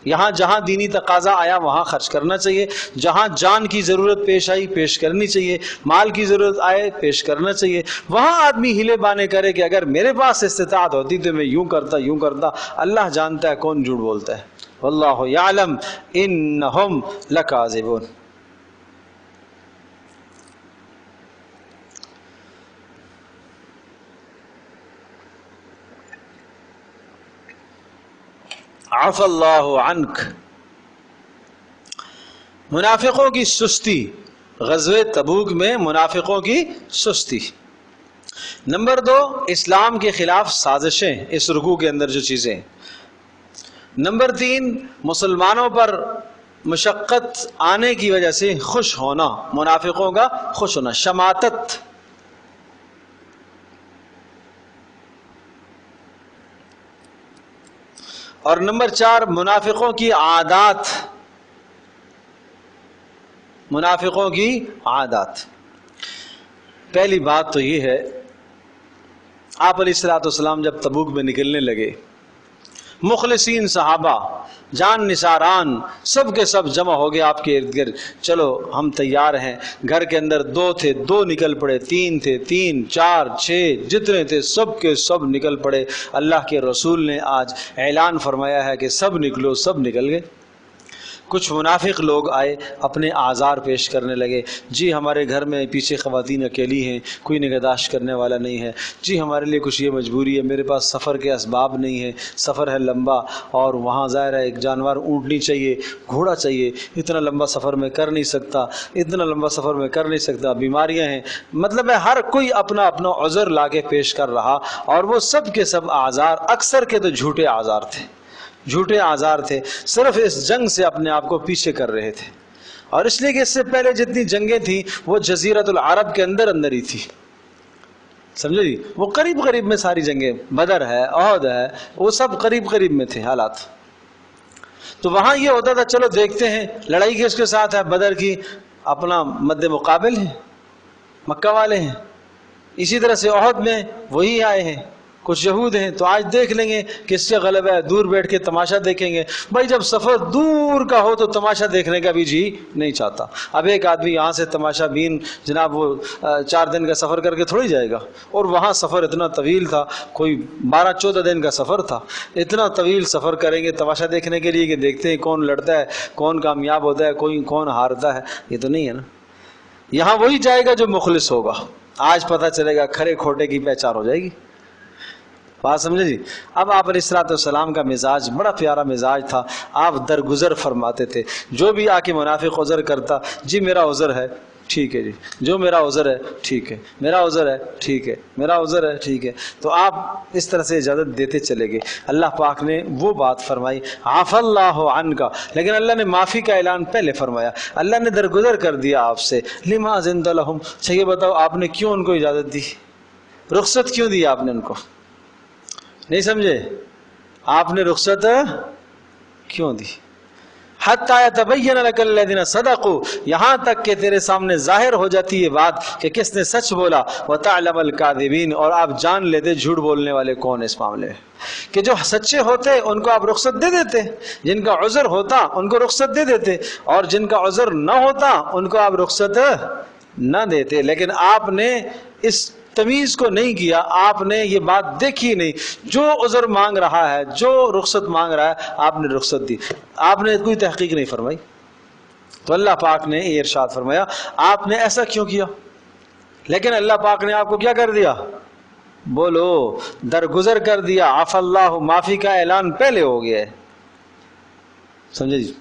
A: یہاں جہاں دینی تقاضا آیا وہاں خرچ کرنا چاہیے. جہاں جان کی ضرورت پیش آئی پیش کرنی چاہیے. مال کی ضرورت آئے پیش کرنا چاہیے. وہاں آدمی ہیلے بانے کرے کہ اگر میرے پاس استطاعت ہوتی تو میں یوں کرتا یوں کرتا. اللہ جانتا ہے کون جھوٹ بولتا ہے. واللہ یعلم انہم لکاذبون. عفا اللہ عنک، منافقوں کی سستی، غزوہ تبوک میں منافقوں کی سستی. نمبر 2 اسلام کے خلاف سازشیں اس رکوع کے اندر جو چیزیں. نمبر 3 مسلمانوں پر مشقت آنے کی وجہ سے خوش ہونا، منافقوں کا خوش ہونا، شماتت. اور نمبر 4 منافقوں کی عادات، منافقوں کی عادات. پہلی بات تو یہ ہے، آپ علیہ الصلوۃ والسلام جب تبوک میں نکلنے لگے، مخلصین صحابہ جان نثاران سب کے سب جمع ہو گئے آپ کے ارد گرد. چلو ہم تیار ہیں. گھر کے اندر 2 تھے 2 نکل پڑے، 3 تھے 3، 4، 6 جتنے تھے سب کے سب نکل پڑے. اللہ کے رسول نے آج اعلان فرمایا ہے کہ سب نکلو، سب نکل گئے. کچھ منافق لوگ آئے، اپنے آزار پیش کرنے لگے. جی ہمارے گھر میں پیچھے خواتین اکیلی ہیں، کوئی نگہداشت کرنے والا نہیں ہے. جی ہمارے لیے کچھ یہ مجبوری ہے، میرے پاس سفر کے اسباب نہیں ہے، سفر ہے لمبا، اور وہاں ظاہر ہے ایک جانور اونٹنی چاہیے، گھوڑا چاہیے، اتنا لمبا سفر میں کر نہیں سکتا، اتنا لمبا سفر میں کر نہیں سکتا، بیماریاں ہیں. مطلب ہے ہر کوئی اپنا اپنا عذر لا کے پیش کر رہا، اور وہ سب کے سب آزار اکثر کے تو جھوٹے آزار تھے، جھوٹے آزار تھے، صرف اس جنگ سے اپنے آپ کو پیچھے کر رہے تھے. اور اس لیے کہ اس سے پہلے جتنی جنگیں تھیں وہ جزیرۃ العرب کے اندر اندر ہی تھی، سمجھے جی. وہ قریب قریب میں ساری جنگیں، بدر ہے، احد ہے، وہ سب قریب قریب میں تھے حالات. تو وہاں یہ ہوتا تھا چلو دیکھتے ہیں لڑائی کس کے ساتھ ہے، بدر کی اپنا مد مقابل ہے، مکہ والے ہیں. اسی طرح سے احد میں وہی آئے ہیں، کچھ یہود ہیں، تو آج دیکھ لیں گے کس سے غلبہ ہے، دور بیٹھ کے تماشا دیکھیں گے. بھائی جب سفر دور کا ہو تو تماشا دیکھنے کا بھی جی نہیں چاہتا. اب ایک آدمی یہاں سے تماشا بین جناب وہ 4 دن کا سفر کر کے تھوڑی جائے گا، اور وہاں سفر اتنا طویل تھا، کوئی 12-14 دن کا سفر تھا. اتنا طویل سفر کریں گے تماشا دیکھنے کے لیے کہ دیکھتے ہیں کون لڑتا ہے، کون کامیاب ہوتا ہے، کون ہارتا ہے، یہ تو نہیں ہے نا. یہاں وہی جائے گا جو مخلص ہوگا. آج پتہ چلے گا کھرے کھوٹے کی پہچان ہو جائے گی. بات سمجھے جی. اب آپ علیہ الصلوۃ والسلام کا مزاج بڑا پیارا مزاج تھا. آپ درگزر فرماتے تھے. جو بھی آ کے منافق عذر کرتا، جی میرا عذر ہے، ٹھیک ہے جی، جو میرا عذر ہے ٹھیک ہے، میرا عذر ہے ٹھیک ہے، میرا عذر ہے ٹھیک ہے. تو آپ اس طرح سے اجازت دیتے چلے گئے. اللہ پاک نے وہ بات فرمائی عفا اللہ عنک، لیکن اللہ نے معافی کا اعلان پہلے فرمایا. اللہ نے درگزر کر دیا آپ سے. لما اذنت لهم، اچھا یہ بتاؤ آپ نے کیوں ان کو اجازت دی، رخصت کیوں دی آپ نے ان کو؟ نہیں سمجھے؟ آپ نے رخصت کیوں دی؟ حتی یتبین لک الذین صدقوا، یہاں تک کہ تیرے سامنے ظاہر ہو جاتی یہ بات کہ کس نے سچ بولا، وتعلم الکاذبین، اور آپ جان لیتے جھوٹ بولنے والے کون اس معاملے میں. کہ جو سچے ہوتے ان کو آپ رخصت دے دیتے، جن کا عذر ہوتا ان کو رخصت دے دیتے، اور جن کا عذر نہ ہوتا ان کو آپ رخصت نہ دیتے. لیکن آپ نے اس تمیز کو نہیں کیا، آپ نے یہ بات دیکھی نہیں. جو عذر مانگ رہا ہے، جو رخصت مانگ رہا ہے، آپ نے رخصت دی، آپ نے کوئی تحقیق نہیں فرمائی. تو اللہ پاک نے یہ ارشاد فرمایا آپ نے ایسا کیوں کیا؟ لیکن اللہ پاک نے آپ کو کیا کر دیا؟ بولو، درگزر کر دیا. عفا اللہ، معافی کا اعلان پہلے ہو گیا ہے. سمجھے جی.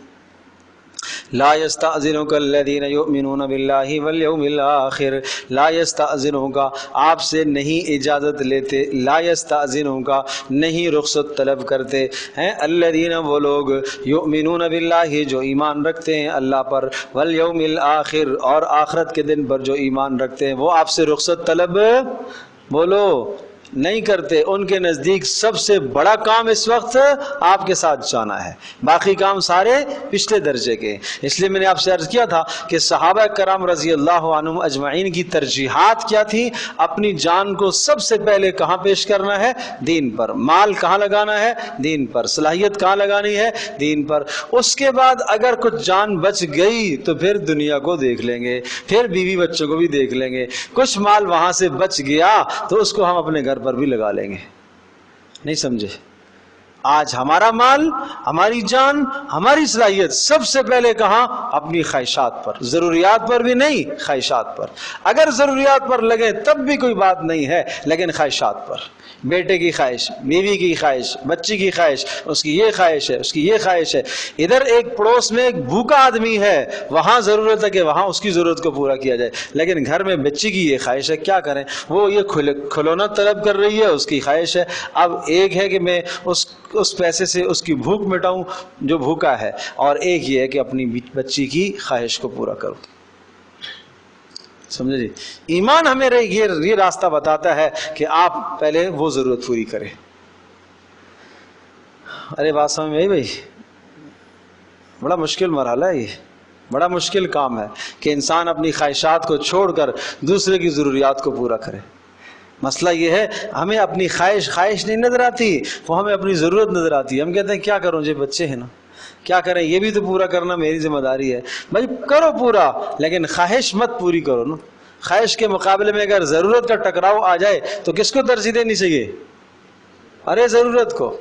A: لا یستأذنک الذین یؤمنون باللہ والیوم الآخر، لا یستأذنک، آپ سے نہیں اجازت لیتے، لا یستأذنک، نہیں رخصت طلب کرتے ہیں، الذین، وہ لوگ، یؤمنون باللہ، جو ایمان رکھتے ہیں اللہ پر، والیوم الآخر، اور آخرت کے دن پر جو ایمان رکھتے ہیں، وہ آپ سے رخصت طلب بولو نہیں کرتے. ان کے نزدیک سب سے بڑا کام اس وقت آپ کے ساتھ جانا ہے، باقی کام سارے پچھلے درجے کے. اس لیے میں نے آپ سے عرض کیا تھا کہ صحابہ کرام رضی اللہ عنہم اجمعین کی ترجیحات کیا تھی. اپنی جان کو سب سے پہلے کہاں پیش کرنا ہے؟ دین پر. مال کہاں لگانا ہے؟ دین پر. صلاحیت کہاں لگانی ہے؟ دین پر. اس کے بعد اگر کچھ جان بچ گئی تو پھر دنیا کو دیکھ لیں گے، پھر بیوی بچوں کو بھی دیکھ لیں گے. کچھ مال وہاں سے بچ گیا تو اس کو ہم اپنے گھر پر بھی لگا لیں گے. نہیں سمجھے؟ آج ہمارا مال، ہماری جان، ہماری صلاحیت سب سے پہلے کہاں؟ اپنی خواہشات پر، ضروریات پر بھی نہیں، خواہشات پر۔ اگر ضروریات پر لگے تب بھی کوئی بات نہیں ہے، لیکن خواہشات پر، بیٹے کی خواہش، بیوی کی خواہش، بچی کی خواہش، اس کی یہ خواہش ہے، اس کی یہ خواہش ہے۔ ادھر ایک پڑوس میں ایک بھوکا آدمی ہے، وہاں ضرورت ہے کہ وہاں اس کی ضرورت کو پورا کیا جائے، لیکن گھر میں بچی کی یہ خواہش ہے، کیا کریں؟ وہ یہ کھلونا طلب کر رہی ہے، اس کی خواہش ہے۔ اب ایک ہے کہ میں اس پیسے سے اس کی بھوک مٹاؤں جو بھوکا ہے، اور ایک یہ ہے کہ اپنی بچی کی خواہش کو پورا کروں۔ سمجھے جی؟ ایمان ہمیں یہ راستہ بتاتا ہے کہ آپ پہلے وہ ضرورت پوری کریں۔ ارے بات سمجھ میں آئی بھائی؟ بڑا مشکل مرحلہ ہے، یہ بڑا مشکل کام ہے کہ انسان اپنی خواہشات کو چھوڑ کر دوسرے کی ضروریات کو پورا کرے۔ مسئلہ یہ ہے ہمیں اپنی خواہش نہیں نظر آتی، وہ ہمیں اپنی ضرورت نظر آتی ہے۔ ہم کہتے ہیں کیا کروں جی، بچے ہیں نا، کیا کریں، یہ بھی تو پورا کرنا میری ذمہ داری ہے۔ بھائی کرو پورا، لیکن خواہش مت پوری کرو نا۔ خواہش کے مقابلے میں اگر ضرورت کا ٹکراؤ آ جائے تو کس کو ترجیح دینی چاہیے؟ ارے ضرورت کو۔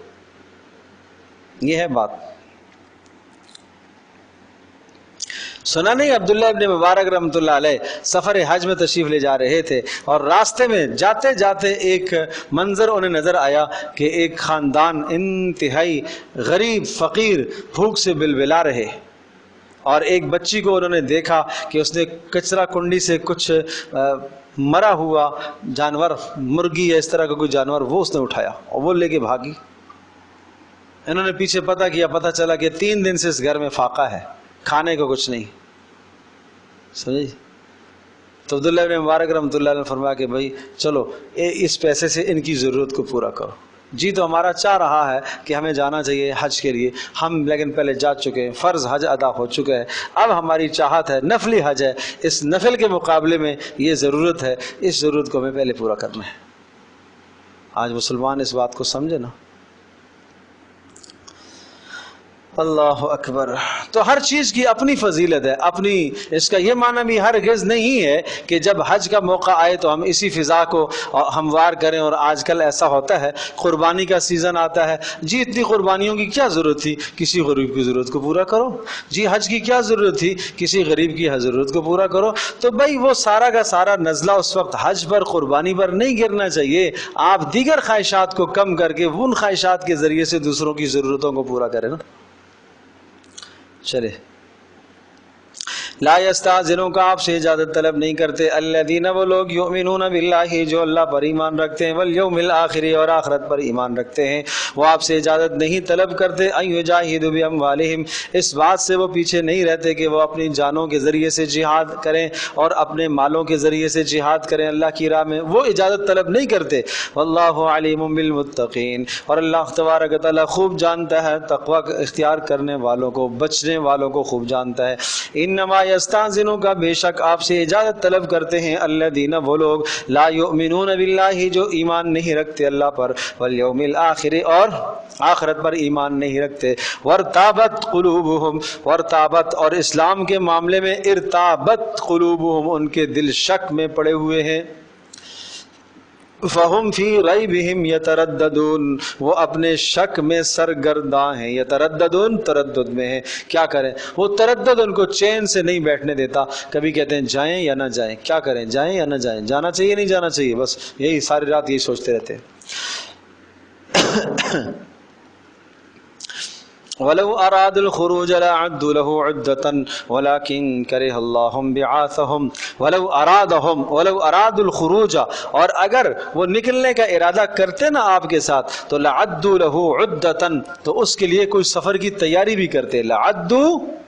A: یہ ہے بات۔ سنا نہیں عبداللہ ابن مبارک رحمۃ اللہ علیہ سفر حج میں تشریف لے جا رہے تھے، اور راستے میں جاتے جاتے ایک منظر انہیں نظر آیا کہ ایک خاندان انتہائی غریب فقیر بھوک سے بلبلا رہے، اور ایک بچی کو انہوں نے دیکھا کہ اس نے کچرا کنڈی سے کچھ مرا ہوا جانور، مرغی یا اس طرح کا کوئی جانور، وہ اس نے اٹھایا اور وہ لے کے بھاگی۔ انہوں نے پیچھے پتہ کیا، پتہ چلا کہ 3 دن سے اس گھر میں فاقہ ہے، کھانے کو کچھ نہیں۔ سمجھے؟ تو عبداللہ ابن مبارک رحمۃ اللہ نے فرمایا کہ بھائی چلو اس پیسے سے ان کی ضرورت کو پورا کرو۔ جی تو ہمارا چاہ رہا ہے کہ ہمیں جانا چاہیے حج کے لیے، ہم لیکن پہلے جا چکے ہیں، فرض حج ادا ہو چکا ہے، اب ہماری چاہت ہے نفلی حج ہے، اس نفل کے مقابلے میں یہ ضرورت ہے، اس ضرورت کو ہمیں پہلے پورا کرنا ہے۔ آج مسلمان اس بات کو سمجھے نا۔ اللہ اکبر۔ تو ہر چیز کی اپنی فضیلت ہے، اپنی، اس کا یہ معنی بھی ہرگز نہیں ہے کہ جب حج کا موقع آئے تو ہم اسی فضا کو ہموار کریں۔ اور آج کل ایسا ہوتا ہے، قربانی کا سیزن آتا ہے، جی اتنی قربانیوں کی کیا ضرورت تھی، کسی غریب کی ضرورت کو پورا کرو۔ جی حج کی کیا ضرورت تھی، کسی غریب کی ضرورت کو پورا کرو۔ تو بھائی وہ سارا کا سارا نزلہ اس وقت حج پر، قربانی پر نہیں گرنا چاہیے۔ آپ دیگر خواہشات کو کم کر کے ان خواہشات کے ذریعے سے دوسروں کی ضرورتوں کو پورا کریں نا۔ چلے، لا یستاذنوں کا آپ سے اجازت طلب نہیں کرتے الذین، وہ لوگ یؤمنون باللہ جو اللہ پر ایمان رکھتے ہیں، والیوم الآخر اور آخرت پر ایمان رکھتے ہیں، وہ آپ سے اجازت نہیں طلب کرتے ان یجاہدوا باموالہم، اس بات سے وہ پیچھے نہیں رہتے کہ وہ اپنی جانوں کے ذریعے سے جہاد کریں اور اپنے مالوں کے ذریعے سے جہاد کریں اللہ کی راہ میں، وہ اجازت طلب نہیں کرتے۔ واللہ علیم بالمتقین، اور اللہ تبارک و تعالی خوب جانتا ہے تقوی اختیار کرنے والوں کو، بچنے والوں کو خوب جانتا ہے۔ انما یستاذنوں کا، بے شک آپ سے اجازت طلب کرتے ہیں الذین، وہ لوگ لا یؤمنون باللہ جو ایمان نہیں رکھتے اللہ پر، والیوم الآخر اور آخرت پر ایمان نہیں رکھتے، وارتابت قلوبہم، وارتابت اور اسلام کے معاملے میں ارتابت قلوبہم، ان کے دل شک میں پڑے ہوئے ہیں، فہم فی ریبہم یترددون، وہ اپنے شک میں سرگرداں ہیں، یترددون تردد میں ہیں۔ کیا کریں؟ وہ تردد ان کو چین سے نہیں بیٹھنے دیتا، کبھی کہتے ہیں جائیں یا نہ جائیں، کیا کریں، جائیں یا نہ جائیں، جانا چاہیے نہیں جانا چاہیے، بس یہی ساری رات یہی سوچتے رہتے ہیں۔ وَلَوْ أَرَادُوا الْخُرُوجَ لَأَعَدُّوا لَهُ عُدَّةً وَلَكِنْ كَرِهَ اللَّهُ بِعَاثَهُمْ وَلَوْ أَرَادُوا الْخُرُوجَ، اور اگر وہ نکلنے کا ارادہ کرتے نا آپ کے ساتھ، تو لَعَدُّوا لَهُ عُدَّةً، تو اس کے لیے کوئی سفر کی تیاری بھی کرتے، لَعَدُّوا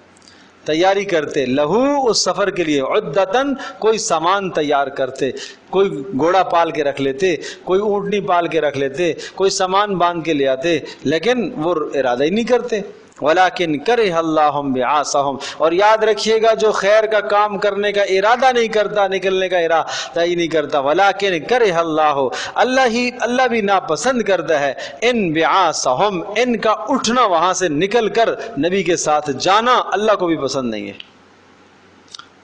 A: تیاری کرتے، لہو اس سفر کے لیے، عدتاً کوئی سامان تیار کرتے، کوئی گھوڑا پال کے رکھ لیتے، کوئی اونٹنی پال کے رکھ لیتے، کوئی سامان باندھ کے لے آتے، لیکن وہ ارادہ ہی نہیں کرتے۔ وَلَكِنْ كَرِهَ اللَّهُ بِعَاثَهُمْ، اور یاد رکھیے گا جو خیر کا کام کرنے کا ارادہ نہیں کرتا، نکلنے کا ارادہ ہی نہیں کرتا، وَلَكِنْ كَرِهَ اللَّهُ، اللہ بھی ناپسند کرتا ہے، ان بِعَاثَهُمْ، ان کا اٹھنا وہاں سے نکل کر نبی کے ساتھ جانا اللہ کو بھی پسند نہیں ہے،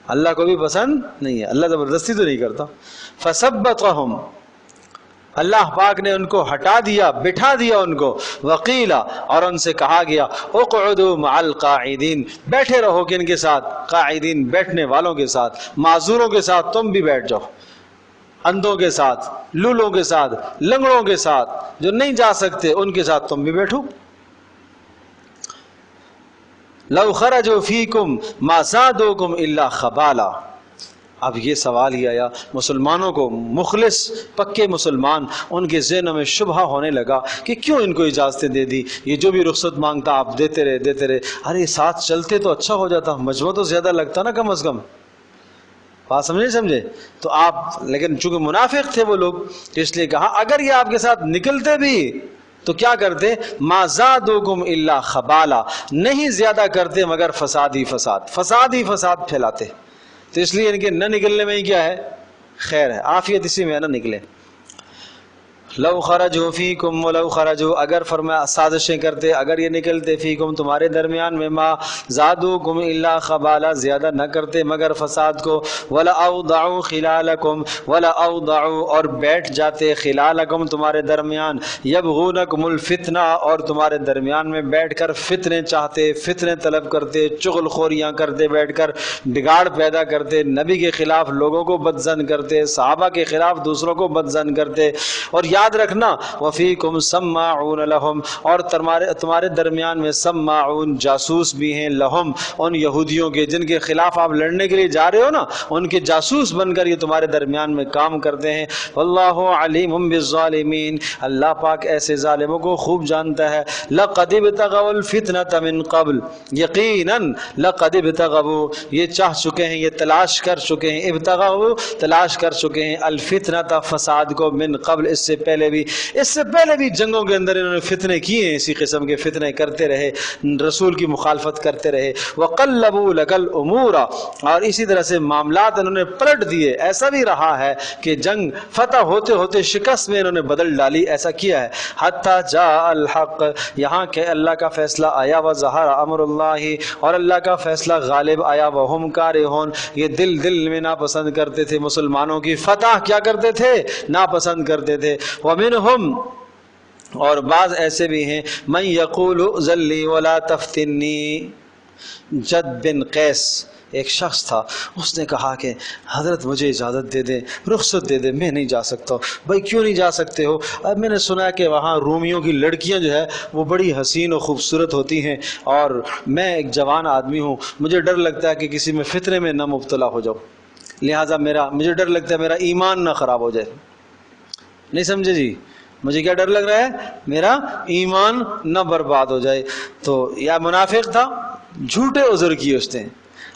A: اللہ کو بھی پسند نہیں ہے، اللہ زبردستی تو نہیں کرتا۔ فَثَبَّتَهُمْ، اللہ پاک نے ان کو ہٹا دیا، بٹھا دیا ان کو. وقیلا، اور ان سے کہا گیا اقعدوا مع القاعدین، بیٹھے رہو کن کے ساتھ؟ قاعدین، بیٹھنے والوں کے ساتھ، معذوروں کے ساتھ تم بھی بیٹھ جاؤ، اندھوں کے ساتھ، لولوں کے ساتھ، لنگڑوں کے ساتھ، جو نہیں جا سکتے ان کے ساتھ تم بھی بیٹھو. لو خرجوا فیکم ما زادوکم الا خبالا. اب یہ سوال ہی آیا مسلمانوں کو، مخلص پکے مسلمان، ان کے ذہنوں میں شبہ ہونے لگا کہ کیوں ان کو اجازتیں دے دی، یہ جو بھی رخصت مانگتا آپ دیتے رہے. ارے ساتھ چلتے تو اچھا ہو جاتا، مجموعہ تو زیادہ لگتا نا کم از کم. بات سمجھے تو آپ، لیکن چونکہ منافق تھے وہ لوگ، اس لیے کہا اگر یہ آپ کے ساتھ نکلتے بھی تو کیا کرتے؟ ما زادوکم الا خبالا، نہیں زیادہ کرتے مگر فساد ہی فساد پھیلاتے. تو اس لیے ان کے نہ نکلنے میں ہی کیا ہے؟ خیر ہے، عافیت اسی میں ہے، نہ نکلے. لو خرجوا فیکم ولو خرجوا، اگر فرمایا سازشیں کرتے، اگر یہ نکلتے فیکم تمہارے درمیان میں، ما زادوکم الا خبالا، زیادہ نہ کرتے مگر فساد کو. ولا اوضعوا خلالکم، ولا اوضعوا، اور بیٹھ جاتے، خلالکم تمہارے درمیان، یبغونکم الفتنہ، اور تمہارے درمیان میں بیٹھ کر فتنے چاہتے، فتنے طلب کرتے، چغل خوریاں کرتے، بیٹھ کر بگاڑ پیدا کرتے، نبی کے خلاف لوگوں کو بدظن کرتے، صحابہ کے خلاف دوسروں کو بدظن کرتے. اور یاد رکھنا وفیکم سماعون لہم، اور تمہارے درمیان میں سماعون، جاسوس بھی ہیں، لہم، ان یہودیوں کے جن کے خلاف آپ لڑنے کے لیے جا رہے ہو نا، ان کے جاسوس بن کر یہ تمہارے درمیان میں کام کرتے ہیں. واللہ علیم بالظالمین، اللہ پاک ایسے ظالموں کو خوب جانتا ہے. لقد ابتغوا الفتنة من قبل، یقیناً لقد ابتغوا، یہ چاہ چکے ہیں، یہ تلاش کر چکے ہیں، ابتغوا تلاش کر چکے ہیں، الفتنة فساد کو، من قبل اس سے پہلے بھی جنگوں کے اندر انہوں نے فتنے کیے ہیں، اسی قسم کے فتنے کرتے رہے، رسول کی مخالفت کرتے رہے. وقلبوا لك الامور، اور اسی طرح سے معاملات انہوں نے پلٹ دیے. ایسا بھی رہا ہے کہ جنگ فتح ہوتے ہوتے شکست میں انہوں نے بدل ڈالی، ایسا کیا ہے. حتی جاء الحق، یہاں کہ اللہ کا فیصلہ آیا، وظہر امر اللہ، اور اللہ کا فیصلہ غالب آیا، وہم کارہون، یہ دل میں ناپسند کرتے تھے، مسلمانوں کی فتح کیا کرتے تھے؟ ناپسند کرتے تھے. وَمِنْهُمْ، اور بعض ایسے بھی ہیں، من یقول ذلی ولا تفتنی. جد بن قیس ایک شخص تھا، اس نے کہا کہ حضرت مجھے اجازت دے دیں، رخصت دے دیں، میں نہیں جا سکتا. بھائی کیوں نہیں جا سکتے ہو؟ اب میں نے سنا کہ وہاں رومیوں کی لڑکیاں جو ہے وہ بڑی حسین و خوبصورت ہوتی ہیں، اور میں ایک جوان آدمی ہوں، مجھے ڈر لگتا ہے کہ کسی میں فتنے میں نہ مبتلا ہو جاؤ، لہٰذا مجھے ڈر لگتا ہے میرا ایمان نہ خراب ہو جائے. نہیں سمجھے جی؟ مجھے کیا ڈر لگ رہا ہے؟ میرا ایمان نہ برباد ہو جائے. تو یا منافق تھا، جھوٹے عذر کیے اس نے.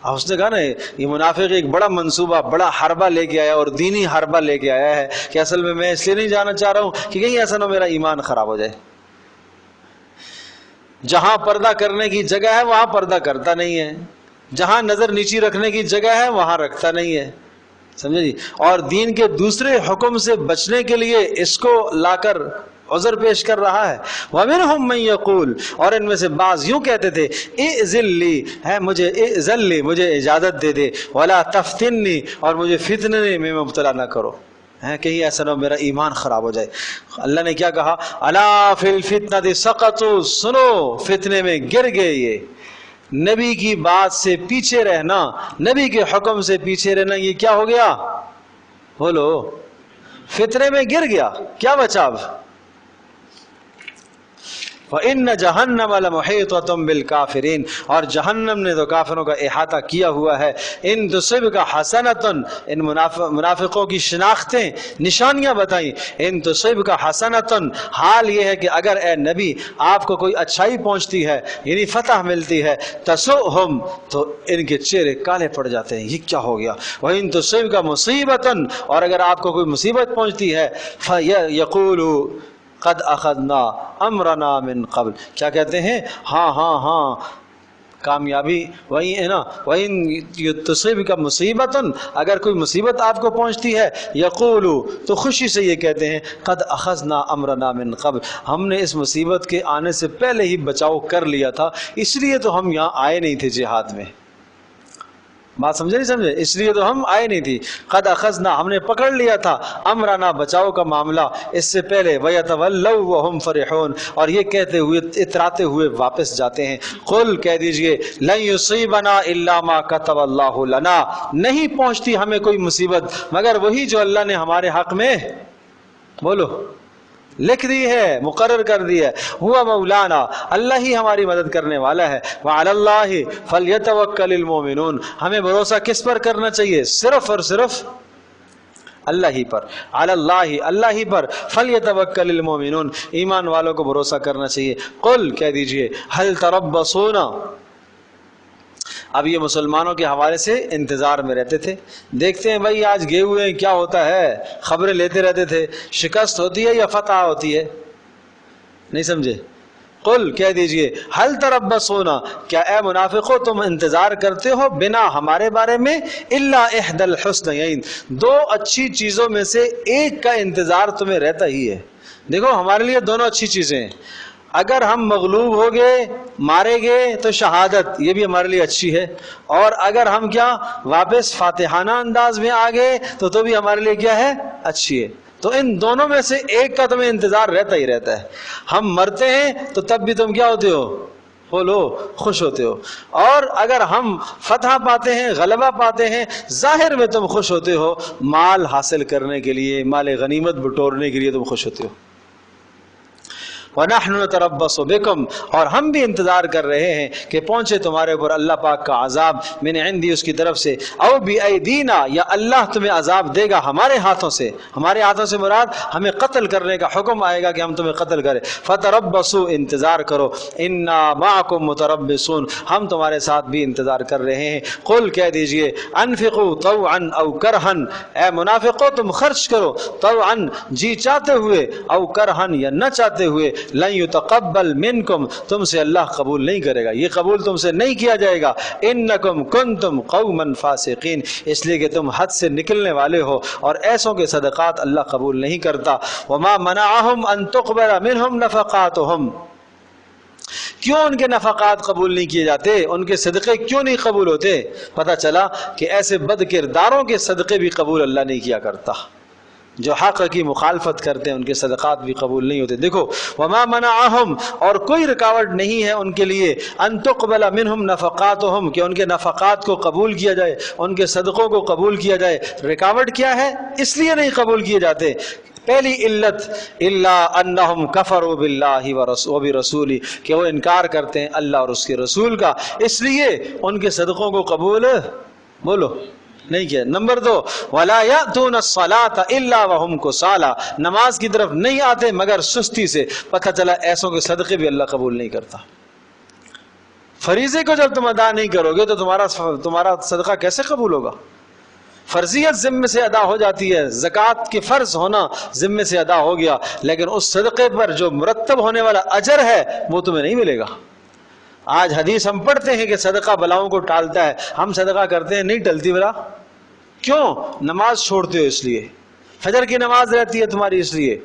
A: اور اس نے کہا نا یہ منافق ایک بڑا منصوبہ، بڑا حربہ لے کے آیا، اور دینی حربہ لے کے آیا ہے کہ اصل میں اس لیے نہیں جانا چاہ رہا ہوں کہ کہیں ایسا نہ میرا ایمان خراب ہو جائے. جہاں پردہ کرنے کی جگہ ہے وہاں پردہ کرتا نہیں ہے، جہاں نظر نیچی رکھنے کی جگہ ہے وہاں رکھتا نہیں ہے. سمجھے جی؟ اور دین کے دوسرے حکم سے بچنے کے لیے اس کو لا کر عذر پیش کر رہا ہے. وَمِنْهُمْ مَنْ يَقُولُ، اور ان میں سے بعض یوں کہتے تھے اِذِن لِّی، ہے مجھے اِذَن لِّی، مجھے اجازت دے دے، وَلَا تَفْتِنِّی، اور مجھے فتنے میں مبتلا نہ کرو، کہیں ایسا نہ میرا ایمان خراب ہو جائے. اللہ نے کیا کہا؟ أَلَا فِي الْفِتْنَةِ سَقَطُوا، سنو فتنے میں گر گئے. یہ نبی کی بات سے پیچھے رہنا، نبی کے حکم سے پیچھے رہنا، یہ کیا ہو گیا؟ بولو، فتنے میں گر گیا. کیا بچا اب؟ وَإِنَّ جَهَنَّمَ لَمُحِيطَةٌ بِالْكَافِرِينَ، اور جہنم نے تو کافروں کا احاطہ کیا ہوا ہے. ان تصبک حسنۃ، ان منافقوں کی شناختیں، نشانیاں بتائیں. ان تصبک حسنۃ، حال یہ ہے کہ اگر اے نبی آپ کو کوئی اچھائی پہنچتی ہے، یعنی فتح ملتی ہے، تسؤہم، تو ان کے چہرے کالے پڑ جاتے ہیں، یہ کیا ہو گیا. وَإِن تصبک مصیبۃ، اور اگر آپ کو کوئی مصیبت پہنچتی ہے، فَيَقُولُوا قد اخذنا امرنا من قبل، کیا کہتے ہیں؟ ہاں کامیابی وہی ہے نا. وَإِن تصبک مصیبۃ، اگر کوئی مصیبت آپ کو پہنچتی ہے، یقولو، تو خوشی سے یہ کہتے ہیں قد اخذنا امرنا من قبل، ہم نے اس مصیبت کے آنے سے پہلے ہی بچاؤ کر لیا تھا، اس لیے تو ہم یہاں آئے نہیں تھے جہاد میں. بات سمجھے نہیں سمجھے؟ اس لیے تو ہم آئے نہیں تھی. قد اخذنا ہم نے پکڑ لیا تھا امرنا بچاؤ کا معاملہ اس سے پہلے. وَيَتَوَلَّوْا وَهُمْ فَرِحُونَ اور یہ کہتے ہوئے اتراتے ہوئے واپس جاتے ہیں. قل کہہ دیجئے لَن يُصِيبَنَا إِلَّا مَا كَتَبَ اللَّهُ لَنَا نہیں پہنچتی ہمیں کوئی مصیبت مگر وہی جو اللہ نے ہمارے حق میں بولو لکھ دی ہے، مقرر کر دی ہے. ہوا مولانا اللہ ہی ہماری مدد کرنے والا ہے. وعلی اللہ فلیتوکل المؤمنون ہمیں بھروسہ کس پر کرنا چاہیے؟ صرف اور صرف اللہ ہی پر. علی اللہ اللہ ہی پر. فلیتوکل المؤمنون ایمان والوں کو بھروسہ کرنا چاہیے. قل کہہ دیجئے هل تربصون اب یہ مسلمانوں کے حوالے سے انتظار میں رہتے تھے. دیکھتے ہیں بھائی آج گئے ہوئے ہیں کیا ہوتا ہے، خبریں لیتے رہتے تھے. شکست ہوتی ہے یا فتح ہوتی ہے؟ نہیں سمجھے؟ قل کہہ دیجئے حل تربصون کیا اے منافقو تم انتظار کرتے ہو بنا ہمارے بارے میں الا احد الحسنین دو اچھی چیزوں میں سے ایک کا انتظار تمہیں رہتا ہی ہے. دیکھو ہمارے لیے دونوں اچھی چیزیں ہیں. اگر ہم مغلوب ہو گئے مارے گئے تو شہادت یہ بھی ہمارے لیے اچھی ہے، اور اگر ہم کیا واپس فاتحانہ انداز میں آ گئے تو بھی ہمارے لیے کیا ہے اچھی ہے. تو ان دونوں میں سے ایک کا تمہیں انتظار رہتا ہی رہتا ہے. ہم مرتے ہیں تو تب بھی تم کیا ہوتے ہو؟ بولو خوش ہوتے ہو. اور اگر ہم فتح پاتے ہیں غلبہ پاتے ہیں ظاہر میں تم خوش ہوتے ہو، مال حاصل کرنے کے لیے مال غنیمت بٹورنے کے لیے تم خوش ہوتے ہو. وَنَحْنُ نَتَرَبَّصُ بِكُمْ اور ہم بھی انتظار کر رہے ہیں کہ پہنچے تمہارے اوپر اللہ پاک کا عذاب من عندی اس کی طرف سے، او بِأَيْدِينَا یا اللہ تمہیں عذاب دے گا ہمارے ہاتھوں سے. ہمارے ہاتھوں سے مراد ہمیں قتل کرنے کا حکم آئے گا کہ ہم تمہیں قتل کریں. فَتَرَبَّصُوا انتظار کرو اِنَّا مَعَكُمْ مُتَرَبِّصُونَ ہم تمہارے ساتھ بھی انتظار کر رہے ہیں. قل کہہ دیجئے انفقوا طوعا او کرہن اے منافقو تم خرچ کرو طوعا جی چاہتے ہوئے او کرہن یا نہ چاہتے ہوئے. لن يتقبل منکم تم سے اللہ قبول نہیں کرے گا، یہ قبول تم سے نہیں کیا جائے گا. انکم کنتم قوما فاسقین اس لیے کہ تم حد سے نکلنے والے ہو اور ایسوں کے صدقات اللہ قبول نہیں کرتا. وما منعهم ان تقبل منهم نفقاتهم کیوں ان کے نفقات قبول نہیں کیے جاتے، ان کے صدقے کیوں نہیں قبول ہوتے؟ پتہ چلا کہ ایسے بد کرداروں کے صدقے بھی قبول اللہ نہیں کیا کرتا. جو حق کی مخالفت کرتے ہیں ان کے صدقات بھی قبول نہیں ہوتے. دیکھو وما منعهم اور کوئی رکاوٹ نہیں ہے ان کے لیے ان تقبل منهم نفقاتهم کہ ان کے نفقات کو قبول کیا جائے، ان کے صدقوں کو قبول کیا جائے. رکاوٹ کیا ہے؟ اس لیے نہیں قبول کیے جاتے. پہلی علت الا انہم کفروا باللہ وبرسولہ کہ وہ انکار کرتے ہیں اللہ اور اس کے رسول کا، اس لیے ان کے صدقوں کو قبول بولو نہیں کیا. نمبر 2 ولا یاتون الصلاۃ الا وهم کسالى نماز کی طرف نہیں آتے مگر سستی سے. پتہ چلا ایسوں کے صدقے بھی اللہ قبول نہیں کرتا. فریضے کو جب تم ادا نہیں کرو گے تو تمہارا صدقہ کیسے قبول ہوگا؟ فرضیت ذمے سے ادا ہو جاتی ہے، زکوٰۃ کے فرض ہونا ذمے سے ادا ہو گیا، لیکن اس صدقے پر جو مرتب ہونے والا اجر ہے وہ تمہیں نہیں ملے گا. آج حدیث ہم پڑھتے ہیں کہ صدقہ بلاؤں کو ٹالتا ہے، ہم صدقہ کرتے ہیں نہیں ٹلتی بلا. کیوں؟ نماز چھوڑتے ہو اس لیے. فجر کی نماز رہتی ہے تمہاری اس لیے.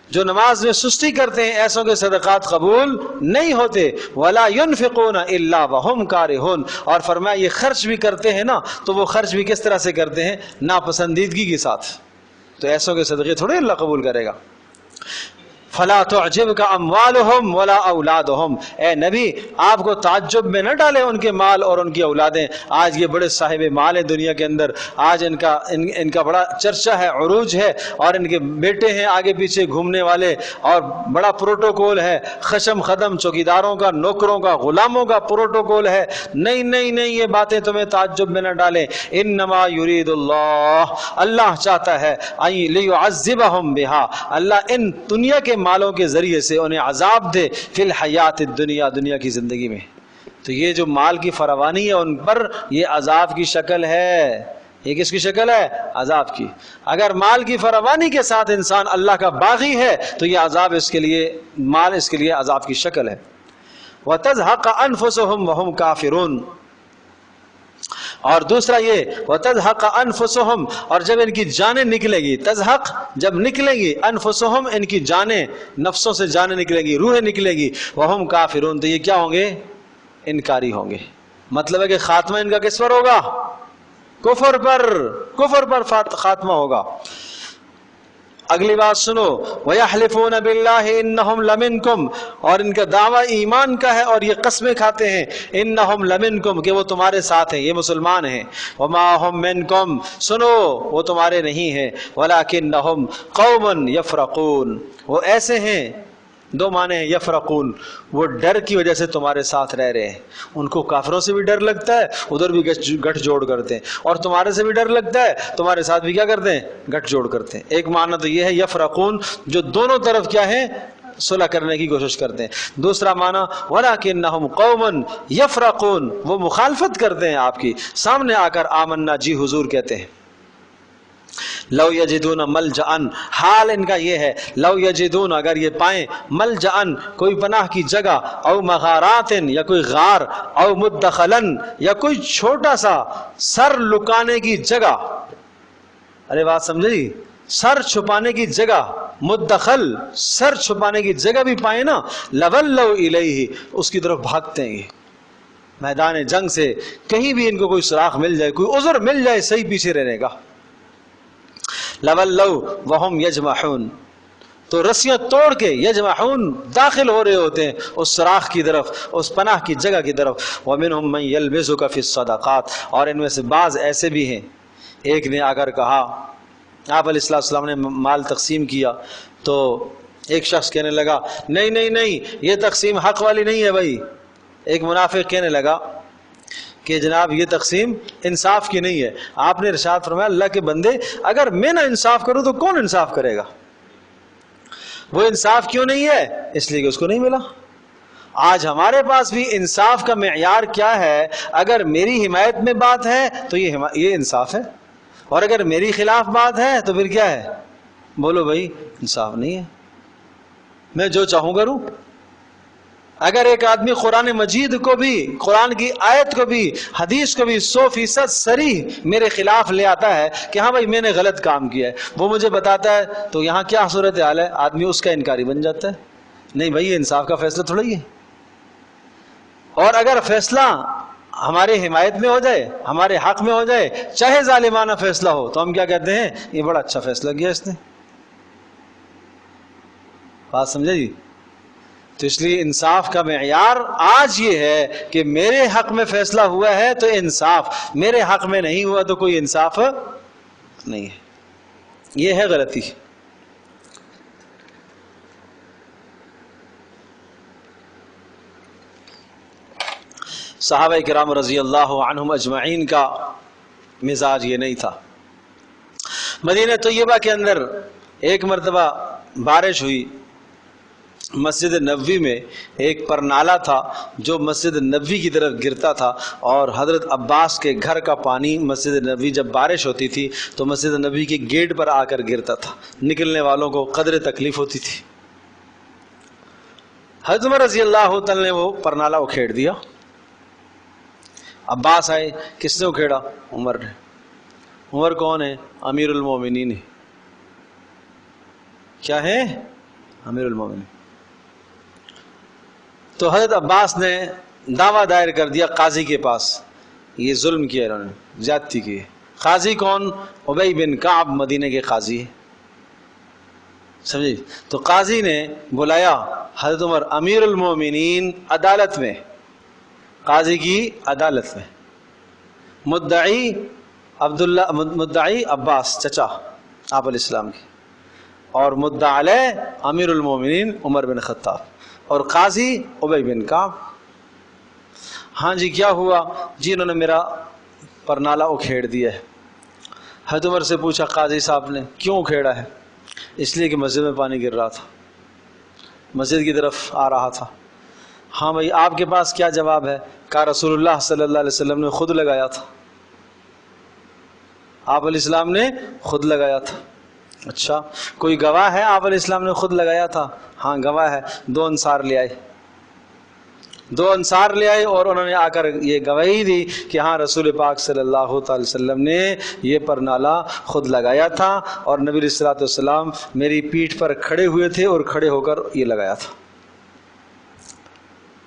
A: جو نماز میں سستی کرتے ہیں ایسوں کے صدقات قبول نہیں ہوتے. ولا ينفقون الا وهم كارهون اور فرمایا یہ خرچ بھی کرتے ہیں نا تو وہ خرچ بھی کس طرح سے کرتے ہیں؟ ناپسندیدگی کے ساتھ. تو ایسوں کے صدقے تھوڑے اللہ قبول کرے گا. فلا تعجبک اموالہم ولا اولادہم اے نبی آپ کو تعجب میں نہ ڈالے ان کے مال اور ان کی اولادیں. آج یہ بڑے صاحب مال ہیں دنیا کے اندر، آج ان کا بڑا چرچہ ہے، عروج ہے، اور ان کے بیٹے ہیں آگے پیچھے گھومنے والے، اور بڑا پروٹوکول ہے، خشم خدم چوکیداروں کا، نوکروں کا، غلاموں کا پروٹوکول ہے. نہیں نہیں نہیں یہ باتیں تمہیں تعجب میں نہ ڈالیں. انما یرید اللہ چاہتا ہے لیعذبہم بہا اللہ ان دنیا کے مالوں کے ذریعے سے انہیں عذاب دے فی الحیات الدنیا دنیا کی زندگی میں. تو یہ جو مال کی فراوانی ہے ان پر یہ عذاب کی شکل ہے. یہ کس کی شکل ہے؟ عذاب کی. اگر مال کی فراوانی کے ساتھ انسان اللہ کا باغی ہے تو یہ عذاب اس کے لیے مال اس کے لیے عذاب کی شکل ہے. وَتَزْهَقَ أَنفُسُهُمْ وَهُمْ كَافِرُونَ اور دوسرا یہ وَتَزْهَقَ أَنفُسُهُمْ اور جب ان کی جانیں نکلیں گی، تزہق جب نکلیں گی، انفسہم ان کی جانیں، نفسوں سے جانیں نکلیں گی، روحیں نکلیں گی، وَهُمْ كَافِرُونَ تو یہ کیا ہوں گے؟ انکاری ہوں گے. مطلب ہے کہ خاتمہ ان کا کس پر ہوگا؟ کفر پر خاتمہ ہوگا۔ اگلی بات سنو، وَيَحْلِفُونَ بِاللَّهِ إِنَّهُمْ لَمِنْكُمْ، اور ان کا دعویٰ ایمان کا ہے اور یہ قسمیں کھاتے ہیں إِنَّهُمْ لَمِنْكُمْ کہ وہ تمہارے ساتھ ہیں، یہ مسلمان ہیں، وَمَا هُمْ مِنْكُمْ سنو وہ تمہارے نہیں ہیں، وَلَكِنَّهُمْ قَوْمٌ يَفْرَقُونَ وہ ایسے ہیں، دو معنی ہیں یفرقون، وہ ڈر کی وجہ سے تمہارے ساتھ رہ رہے ہیں، ان کو کافروں سے بھی ڈر لگتا ہے، ادھر بھی گٹھ جوڑ کرتے ہیں، اور تمہارے سے بھی ڈر لگتا ہے، تمہارے ساتھ بھی کیا کرتے ہیں؟ گٹھ جوڑ کرتے ہیں۔ ایک معنی تو یہ ہے یفرقون، جو دونوں طرف کیا ہے؟ صلح کرنے کی کوشش کرتے ہیں۔ دوسرا معنی وَلَكِنَّهُمْ قَوْمٌ يَفْرَقُونَ وہ مخالفت کرتے ہیں آپ کی، سامنے آ کر آمنا جی حضور کہتے ہیں۔ لو یجدون ملجأن حال ان کا یہ ہے، لو یجدون اگر یہ پائیں، ملجأن کوئی پناہ کی جگہ، او مغارات یا کوئی غار، او مدخلن یا کوئی چھوٹا سا سر لکانے کی جگہ، ارے بات سمجھے جی، سر چھپانے کی جگہ، مدخل سر چھپانے کی جگہ بھی پائیں نا، لولوا الیہ اس کی طرف بھاگتے ہیں۔ یہ میدان جنگ سے کہیں بھی ان کو کوئی سراغ مل جائے، کوئی عذر مل جائے صحیح پیچھے رہنے کا، لولوا وہم یجمحون تو رسیاں توڑ کے یجمحون داخل ہو رہے ہوتے ہیں اس سراخ کی طرف، اس پناہ کی جگہ کی طرف۔ ومنہم من یلمزک فی الصدقات اور ان میں سے بعض ایسے بھی ہیں، ایک نے آ کر کہا، آپ علیہ السلام نے مال تقسیم کیا تو ایک شخص کہنے لگا نہیں نہیں نہیں یہ تقسیم حق والی نہیں ہے بھائی، ایک منافق کہنے لگا کہ جناب یہ تقسیم انصاف کی نہیں ہے۔ آپ نے ارشاد فرمایا اللہ کے بندے اگر میں نہ انصاف کروں تو کون انصاف کرے گا؟ وہ انصاف کیوں نہیں ہے؟ اس لیے کہ اس کو نہیں ملا۔ آج ہمارے پاس بھی انصاف کا معیار کیا ہے؟ اگر میری حمایت میں بات ہے تو یہ انصاف ہے، اور اگر میری خلاف بات ہے تو پھر کیا ہے؟ بولو بھائی انصاف نہیں ہے، میں جو چاہوں کروں۔ اگر ایک آدمی قرآن مجید کو بھی، قرآن کی آیت کو بھی، حدیث کو بھی 100% صریح میرے خلاف لے آتا ہے کہ ہاں بھائی میں نے غلط کام کیا ہے، وہ مجھے بتاتا ہے، تو یہاں کیا صورتحال ہے؟ آدمی اس کا انکاری بن جاتا ہے، نہیں بھائی یہ انصاف کا فیصلہ تھوڑا ہی ہے۔ اور اگر فیصلہ ہمارے حمایت میں ہو جائے، ہمارے حق میں ہو جائے، چاہے ظالمانہ فیصلہ ہو، تو ہم کیا کہتے ہیں؟ یہ بڑا اچھا فیصلہ کیا اس نے۔ بات سمجھے جی؟ تو اس لیے انصاف کا معیار آج یہ ہے کہ میرے حق میں فیصلہ ہوا ہے تو انصاف، میرے حق میں نہیں ہوا تو کوئی انصاف نہیں ہے، یہ ہے غلطی۔ صحابہ کرام رضی اللہ عنہم اجمعین کا مزاج یہ نہیں تھا۔ مدینہ طیبہ کے اندر ایک مرتبہ بارش ہوئی، مسجد نبوی میں ایک پرنالہ تھا جو مسجد نبوی کی طرف گرتا تھا، اور حضرت عباس کے گھر کا پانی مسجد نبوی جب بارش ہوتی تھی تو مسجد نبوی کے گیٹ پر آ کر گرتا تھا، نکلنے والوں کو قدر تکلیف ہوتی تھی۔ حضرت عمر رضی اللہ تعالی نے وہ پرنالہ اکھیڑ دیا۔ عباس آئے، کس نے اکھیڑا؟ عمر نے۔ عمر کون ہے؟ امیر المومنین ہے۔ کیا ہے؟ امیر المومنین۔ تو حضرت عباس نے دعویٰ دائر کر دیا قاضی کے پاس، یہ ظلم کیا انہوں نے، زیادتی کی۔ قاضی کون؟ ابی بن کعب مدینے کے قاضی ہے، سمجھے؟ تو قاضی نے بلایا حضرت عمر امیر المومنین عدالت میں، قاضی کی عدالت میں، مدعی عبداللہ، مدعی عباس چچا آپ علیہ السلام کی، اور مدعا علیہ امیر المومنین عمر بن خطاب، اور قاضی ابی بن کعب۔ ہاں جی کیا ہوا؟ جی انہوں نے میرا پرنالہ اکھیڑ دیا ہے۔ حضرت عمر سے پوچھا قاضی صاحب نے کیوں اکھیڑا ہے؟ اس لیے کہ مسجد میں پانی گر رہا تھا، مسجد کی طرف آ رہا تھا۔ ہاں بھائی آپ کے پاس کیا جواب ہے؟ کہا رسول اللہ صلی اللہ علیہ وسلم نے خود لگایا تھا، آپ علیہ السلام نے خود لگایا تھا۔ اچھا کوئی گواہ ہے آپ علیہ السلام نے خود لگایا تھا؟ ہاں گواہ ہے، 2 انصار لے آئے، 2 انصار لے آئے، اور انہوں نے آ کر یہ گواہی دی کہ ہاں رسول پاک صلی اللہ تعالی وسلم نے یہ پرنالہ خود لگایا تھا، اور نبی علیہ الصلوۃ والسلام میری پیٹھ پر کھڑے ہوئے تھے اور کھڑے ہو کر یہ لگایا تھا۔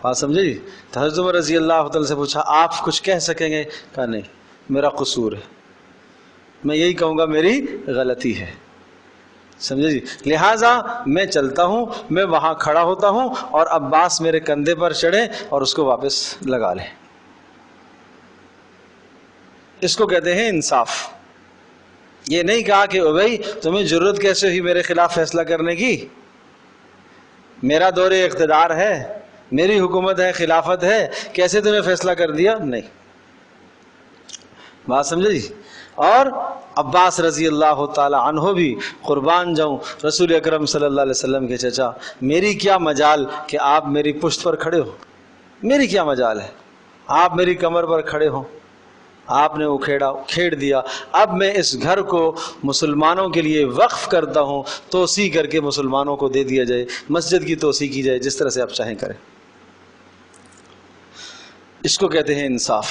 A: بات سمجھے جی؟ تو حضرت عمر رضی اللہ تعالیٰ سے پوچھا آپ کچھ کہہ سکیں گے؟ کہا نہیں، میرا قصور ہے، میں یہی کہوں گا میری غلطی ہے، سمجھے جی؟ لہٰذا میں چلتا ہوں، میں وہاں کھڑا ہوتا ہوں اور عباس میرے کندھے پر چڑھے اور اس کو واپس لگا لیں۔ اس کو کہتے ہیں انصاف۔ یہ نہیں کہا کہ ابی تمہیں ضرورت کیسے ہوئی میرے خلاف فیصلہ کرنے کی، میرا دور اقتدار ہے، میری حکومت ہے، خلافت ہے، کیسے تمہیں فیصلہ کر دیا؟ نہیں، بات سمجھے جی؟ اور عباس رضی اللہ تعالی عنہ بھی قربان جاؤں رسول اکرم صلی اللہ علیہ وسلم کے چچا، میری کیا مجال کہ آپ میری پشت پر کھڑے ہو، میری کیا مجال ہے، آپ میری کمر پر کھڑے ہو، آپ نے کھیڑ دیا، اب میں اس گھر کو مسلمانوں کے لیے وقف کرتا ہوں، توسیع کر کے مسلمانوں کو دے دیا جائے، مسجد کی توسیع کی جائے، جس طرح سے آپ چاہیں کریں۔ اس کو کہتے ہیں انصاف،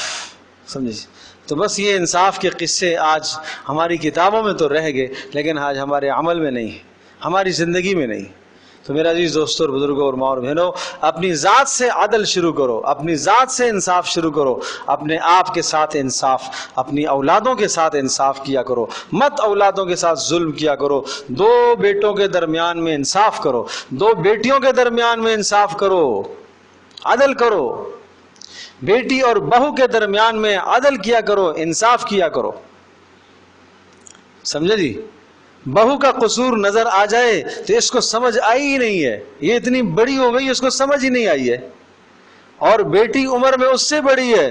A: سمجھے؟ تو بس یہ انصاف کے قصے آج ہماری کتابوں میں تو رہ گئے، لیکن آج ہمارے عمل میں نہیں، ہماری زندگی میں نہیں۔ تو میرا عزیز دوستوں اور بزرگوں اور ماں اور بہنوں، اپنی ذات سے عدل شروع کرو، اپنی ذات سے انصاف شروع کرو، اپنے آپ کے ساتھ انصاف، اپنی اولادوں کے ساتھ انصاف کیا کرو، مت اولادوں کے ساتھ ظلم کیا کرو، دو بیٹوں کے درمیان میں انصاف کرو، دو بیٹیوں کے درمیان میں انصاف کرو، عدل کرو، بیٹی اور بہو کے درمیان میں عدل کیا کرو، انصاف کیا کرو، سمجھے جی؟ بہو کا قصور نظر آ جائے تو اس کو سمجھ آئی ہی نہیں ہے، یہ اتنی بڑی ہو گئی اس کو سمجھ ہی نہیں آئی ہے، اور بیٹی عمر میں اس سے بڑی ہے،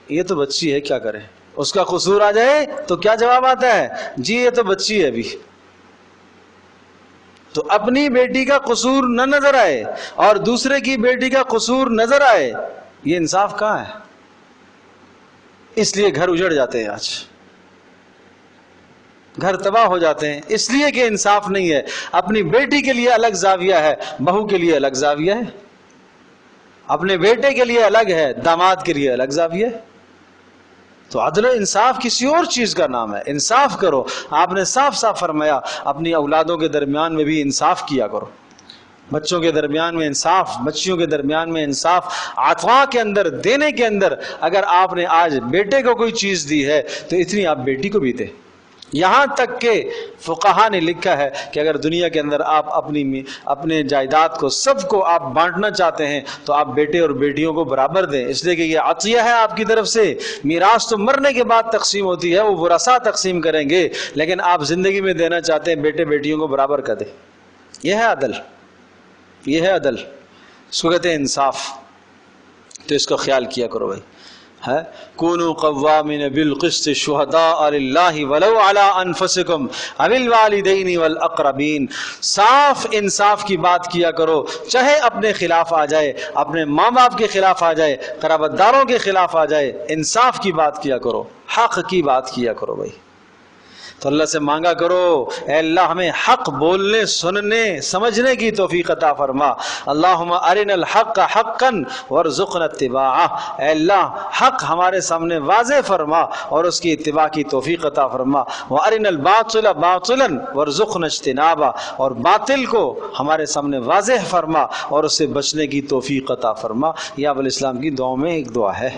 A: یہ تو بچی ہے کیا کرے، اس کا قصور آ جائے تو کیا جواب آتا ہے؟ جی یہ تو بچی ہے ابھی۔ تو اپنی بیٹی کا قصور نہ نظر آئے اور دوسرے کی بیٹی کا قصور نظر آئے، یہ انصاف کہاں ہے؟ اس لیے گھر اجڑ جاتے ہیں، آج گھر تباہ ہو جاتے ہیں، اس لیے کہ انصاف نہیں ہے۔ اپنی بیٹی کے لیے الگ زاویہ ہے، بہو کے لیے الگ زاویہ ہے، اپنے بیٹے کے لیے الگ ہے، داماد کے لیے الگ زاویہ ہے۔ تو عدل و انصاف کسی اور چیز کا نام ہے، انصاف کرو۔ آپ نے صاف صاف فرمایا اپنی اولادوں کے درمیان میں بھی انصاف کیا کرو، بچوں کے درمیان میں انصاف، بچیوں کے درمیان میں انصاف، عطا کے اندر، دینے کے اندر۔ اگر آپ نے آج بیٹے کو کوئی چیز دی ہے تو اتنی آپ بیٹی کو بھی دیں۔ یہاں تک کہ فقہا نے لکھا ہے کہ اگر دنیا کے اندر آپ اپنے جائیداد کو سب کو آپ بانٹنا چاہتے ہیں تو آپ بیٹے اور بیٹیوں کو برابر دیں، اس لیے کہ یہ عطیہ ہے آپ کی طرف سے۔ میراث تو مرنے کے بعد تقسیم ہوتی ہے، وہ ورثاء تقسیم کریں گے، لیکن آپ زندگی میں دینا چاہتے ہیں، بیٹے بیٹیوں کو برابر کر دیں۔ یہ ہے عدل، یہ ہے عدل، اس کو کہتے ہیں انصاف۔ تو اس کا خیال کیا کرو بھائی، ہے کونوا قوامین بالقسط شہداء للہ ولو علی انفسکم او الوالدین والاقربین۔ صاف انصاف کی بات کیا کرو، چاہے اپنے خلاف آ جائے، اپنے ماں باپ کے خلاف آ جائے، قرابت داروں کے خلاف آ جائے، انصاف کی بات کیا کرو، حق کی بات کیا کرو بھائی۔ تو اللہ سے مانگا کرو، اے اللہ ہمیں حق بولنے، سننے، سمجھنے کی توفیق عطا فرما۔ اللہم ارنا الحق حقا وارزقنا اتباعہ۔ اے اللہ حق ہمارے سامنے واضح فرما اور اس کی اتباع کی توفیق عطا فرما۔ وارنا الباطل باطلا وارزقنا اجتنابہ، اور باطل کو ہمارے سامنے واضح فرما اور اس سے بچنے کی توفیق عطا فرما۔ یہ ابو الاسلام کی دعاؤں میں ایک دعا ہے۔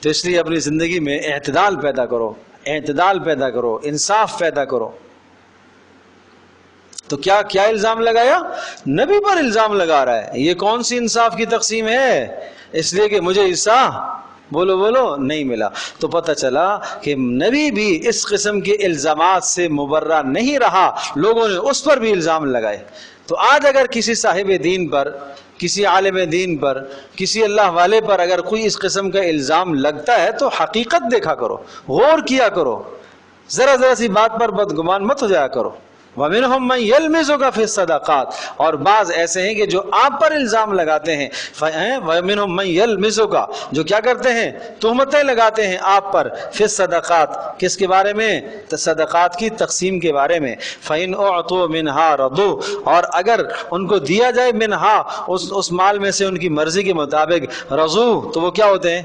A: تو اس لیے اپنی زندگی میں اعتدال پیدا کرو، اعتدال پیدا کرو، انصاف پیدا کرو۔ تو کیا الزام لگایا؟ نبی پر الزام لگا رہا ہے، یہ کون سی انصاف کی تقسیم ہے؟ اس لیے کہ مجھے حصہ بولو نہیں ملا۔ تو پتہ چلا کہ نبی بھی اس قسم کے الزامات سے مبرہ نہیں رہا، لوگوں نے اس پر بھی الزام لگائے۔ تو آج اگر کسی صاحب دین پر، کسی عالم دین پر، کسی اللہ والے پر اگر کوئی اس قسم کا الزام لگتا ہے تو حقیقت دیکھا کرو، غور کیا کرو، ذرا سی بات پر بدگمان مت ہو جایا کرو۔ وَمِنْهُمْ مَنْ يَلْمِزُكَ فِي الصَّدَقَاتِ، اور بعض ایسے ہیں کہ جو آپ پر الزام لگاتے ہیں۔ وَمِنْهُمْ مَنْ يَلْمِزُكَ، جو کیا کرتے ہیں؟ تہمتیں لگاتے ہیں آپ پر، فی الصدقات، کس کے بارے میں؟ صدقات کی تقسیم کے بارے میں۔ فَإِنْ أُعْطُوا مِنْهَا رَضُوا، اور اگر ان کو دیا جائے منہا، اس مال میں سے ان کی مرضی کے مطابق، رضو، تو وہ کیا ہوتے ہیں؟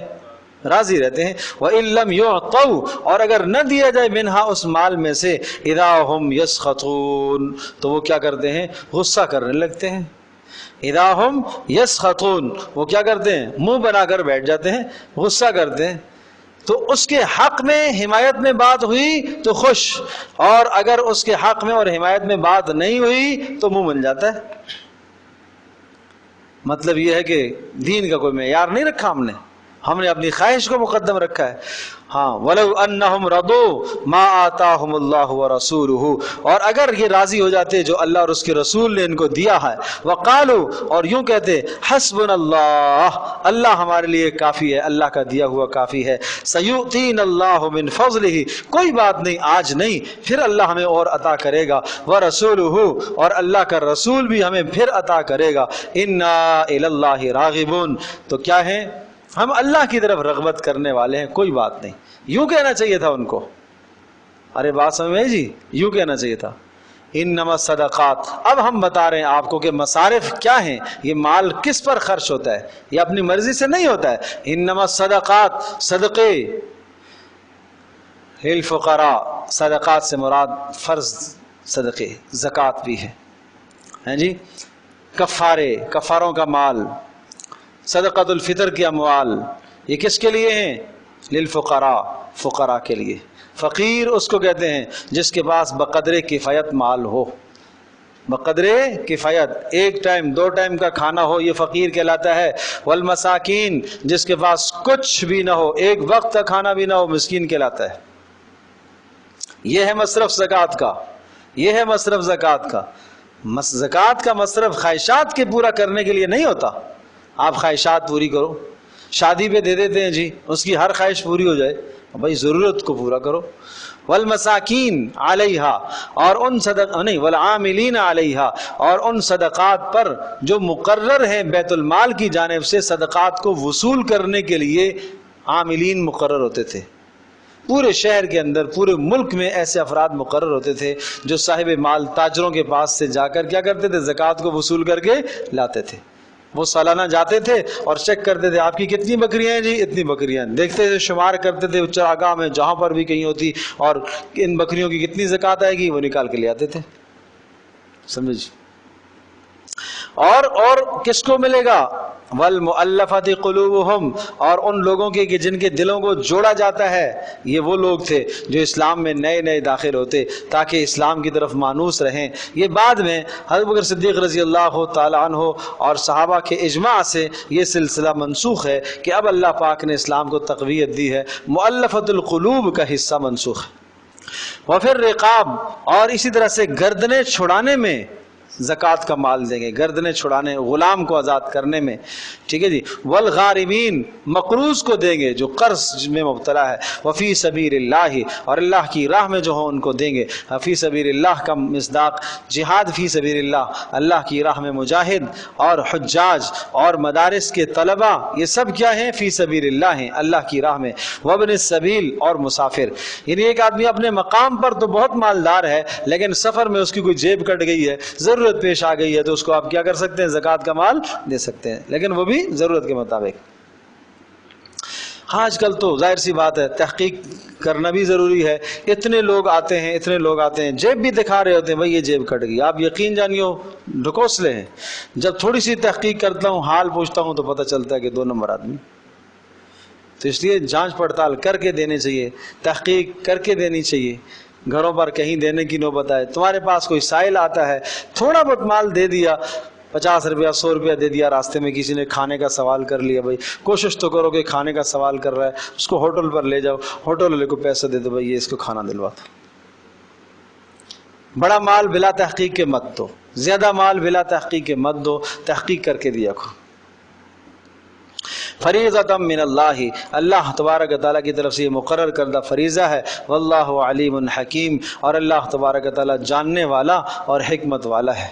A: راضی رہتے ہیں۔ وَإِن لَّمْ يُعْطَوْا، اور اگر نہ دیا جائے منہا اس مال میں سے، اِذَا هُمْ يَسْخَطُونَ، تو وہ کیا کرتے ہیں؟ غصہ کرنے لگتے ہیں۔ اذا ہم یسخطون، وہ کیا کرتے ہیں؟ منہ بنا کر بیٹھ جاتے ہیں، غصہ کرتے ہیں۔ تو اس کے حق میں حمایت میں بات ہوئی تو خوش، اور اگر اس کے حق میں اور حمایت میں بات نہیں ہوئی تو منہ بن جاتا ہے۔ مطلب یہ ہے کہ دین کا کوئی معیار نہیں رکھا ہم نے اپنی خواہش کو مقدم رکھا ہے۔ ہاں، وَلَوْ أَنَّهُمْ رَضُوا مَا آتَاهُمُ اللَّهُ وَرَسُولُهُ، اور اگر یہ راضی ہو جاتے جو اللہ اور اس کے رسول نے ان کو دیا ہے، وَقَالُوا، اور یوں کہتے حسبنا اللہ، اللہ ہمارے لیے کافی ہے، اللہ کا دیا ہوا کافی ہے، سَيُؤْتِينَ اللَّهُ مِنْ فَضْلِهِ، کوئی بات نہیں، آج نہیں، پھر اللہ ہمیں اور عطا کرے گا، وَرَسُولُهُ، اور اللہ کا رسول بھی ہمیں پھر عطا کرے گا، إِنَّا إِلَى اللَّهِ رَاغِبُونَ، تو کیا ہے؟ ہم اللہ کی طرف رغبت کرنے والے ہیں، کوئی بات نہیں۔ یوں کہنا چاہیے تھا ان کو، ارے بات سمجھ میں جی، یوں کہنا چاہیے تھا، انما الصدقات۔ اب ہم بتا رہے ہیں آپ کو کہ مصارف کیا ہیں، یہ مال کس پر خرچ ہوتا ہے، یہ اپنی مرضی سے نہیں ہوتا ہے۔ انما الصدقات، صدقے، للفقراء، صدقات سے مراد فرض صدقے، زکوٰۃ بھی ہے، ہیں جی، کفاروں کا مال، صدقۃ الفطر کی اموال، یہ کس کے لیے ہیں؟ للفقراء، فقراء کے لیے۔ فقیر اس کو کہتے ہیں جس کے پاس بقدر کفایت مال ہو، بقدر کفایت، ایک ٹائم دو ٹائم کا کھانا ہو، یہ فقیر کہلاتا ہے۔ والمساکین، جس کے پاس کچھ بھی نہ ہو، ایک وقت کا کھانا بھی نہ ہو، مسکین کہلاتا ہے۔ یہ ہے مصرف زکوٰۃ کا، یہ ہے مصرف زکوٰۃ کا۔ زکوٰۃ کا مصرف خواہشات کے پورا کرنے کے لیے نہیں ہوتا۔ آپ خواہشات پوری کرو، شادی پہ دے دیتے ہیں جی، اس کی ہر خواہش پوری ہو جائے، بھائی ضرورت کو پورا کرو۔ والمساکین علیہا، اور ان والعاملین علیہا، اور ان صدقات پر جو مقرر ہیں بیت المال کی جانب سے صدقات کو وصول کرنے کے لیے عاملین مقرر ہوتے تھے۔ پورے شہر کے اندر، پورے ملک میں ایسے افراد مقرر ہوتے تھے جو صاحب مال تاجروں کے پاس سے جا کر کیا کرتے تھے؟ زکوٰۃ کو وصول کر کے لاتے تھے۔ وہ سالانہ جاتے تھے اور چیک کرتے تھے آپ کی کتنی بکریاں ہیں جی، اتنی بکریاں، دیکھتے تھے، شمار کرتے تھے چراگاہ میں جہاں پر بھی کہیں ہوتی، اور ان بکریوں کی کتنی زکوٰۃ آئے گی وہ نکال کے لے آتے تھے، سمجھ۔ اور کس کو ملے گا؟ والمؤلفۃ قلوبہم، اور ان لوگوں کے کہ جن کے دلوں کو جوڑا جاتا ہے، یہ وہ لوگ تھے جو اسلام میں نئے نئے داخل ہوتے تاکہ اسلام کی طرف مانوس رہیں۔ یہ بعد میں حضرت بکر صدیق رضی اللہ تعالی عنہ اور صحابہ کے اجماع سے یہ سلسلہ منسوخ ہے کہ اب اللہ پاک نے اسلام کو تقویت دی ہے، مؤلفۃ القلوب کا حصہ منسوخ ہے۔ وفر رقاب، اور اسی طرح سے گردنیں چھڑانے میں زکوٰۃ کا مال دیں گے، گردنیں چھڑانے، غلام کو آزاد کرنے میں، ٹھیک ہے جی۔ والغارمین، مقروض کو دیں گے جو قرض میں مبتلا ہے۔ وفی سبیل اللہ، اور اللہ کی راہ میں جو ہوں ان کو دیں گے۔ فی سبیل اللہ کا مصداق جہاد فی سبیل اللہ، اللہ کی راہ میں مجاہد اور حجاج اور مدارس کے طلبہ، یہ سب کیا ہیں؟ فی سبیل اللہ ہیں، اللہ کی راہ میں۔ وابن السبیل، اور مسافر، یعنی ایک آدمی اپنے مقام پر تو بہت مالدار ہے لیکن سفر میں اس کی کوئی جیب کٹ گئی ہے، ضرورت پیش آ گئی ہے، تو اس کو آپ کیا کر سکتے ہیں؟ زکوٰۃ کا مال دے سکتے ہیں، لیکن وہ بھی ضرورت کے مطابق۔ آج کل تو ظاہر سی بات ہے تحقیق کرنا بھی ضروری ہے، اتنے لوگ آتے ہیں، جیب بھی دکھا رہے ہوتے ہیں، بھائی یہ جیب کٹ گئی، آپ یقین جانیو ڈھکوسلے ہیں۔ جب تھوڑی سی تحقیق کرتا ہوں، حال پوچھتا ہوں، تو پتہ چلتا ہے کہ 2 نمبر آدمی۔ تو اس لیے جانچ پڑتال کر کے دینے چاہیے، تحقیق کر کے دینی چاہیے۔ گھروں پر کہیں دینے کی نوبت آئے، تمہارے پاس کوئی سائل آتا ہے، تھوڑا بہت مال دے دیا، 50 روپیہ 100 روپیہ دے دیا، راستے میں کسی نے کھانے کا سوال کر لیا، بھائی کوشش تو کرو کہ کھانے کا سوال کر رہا ہے، اس کو ہوٹل پر لے جاؤ، ہوٹل والے کو پیسے دے دو، بھائی یہ اس کو کھانا دلوا دو۔ بڑا مال بلا تحقیق کے مت دو، زیادہ مال بلا تحقیق کے مت دو، تحقیق کر کے دیا کرو۔ فریضۃ من اللہ، اللہ تبارک و تعالیٰ کی طرف سے یہ مقرر کردہ فریضہ ہے۔ واللہ علیم حکیم، اور اللہ تبارک و تعالیٰ جاننے والا اور حکمت والا ہے۔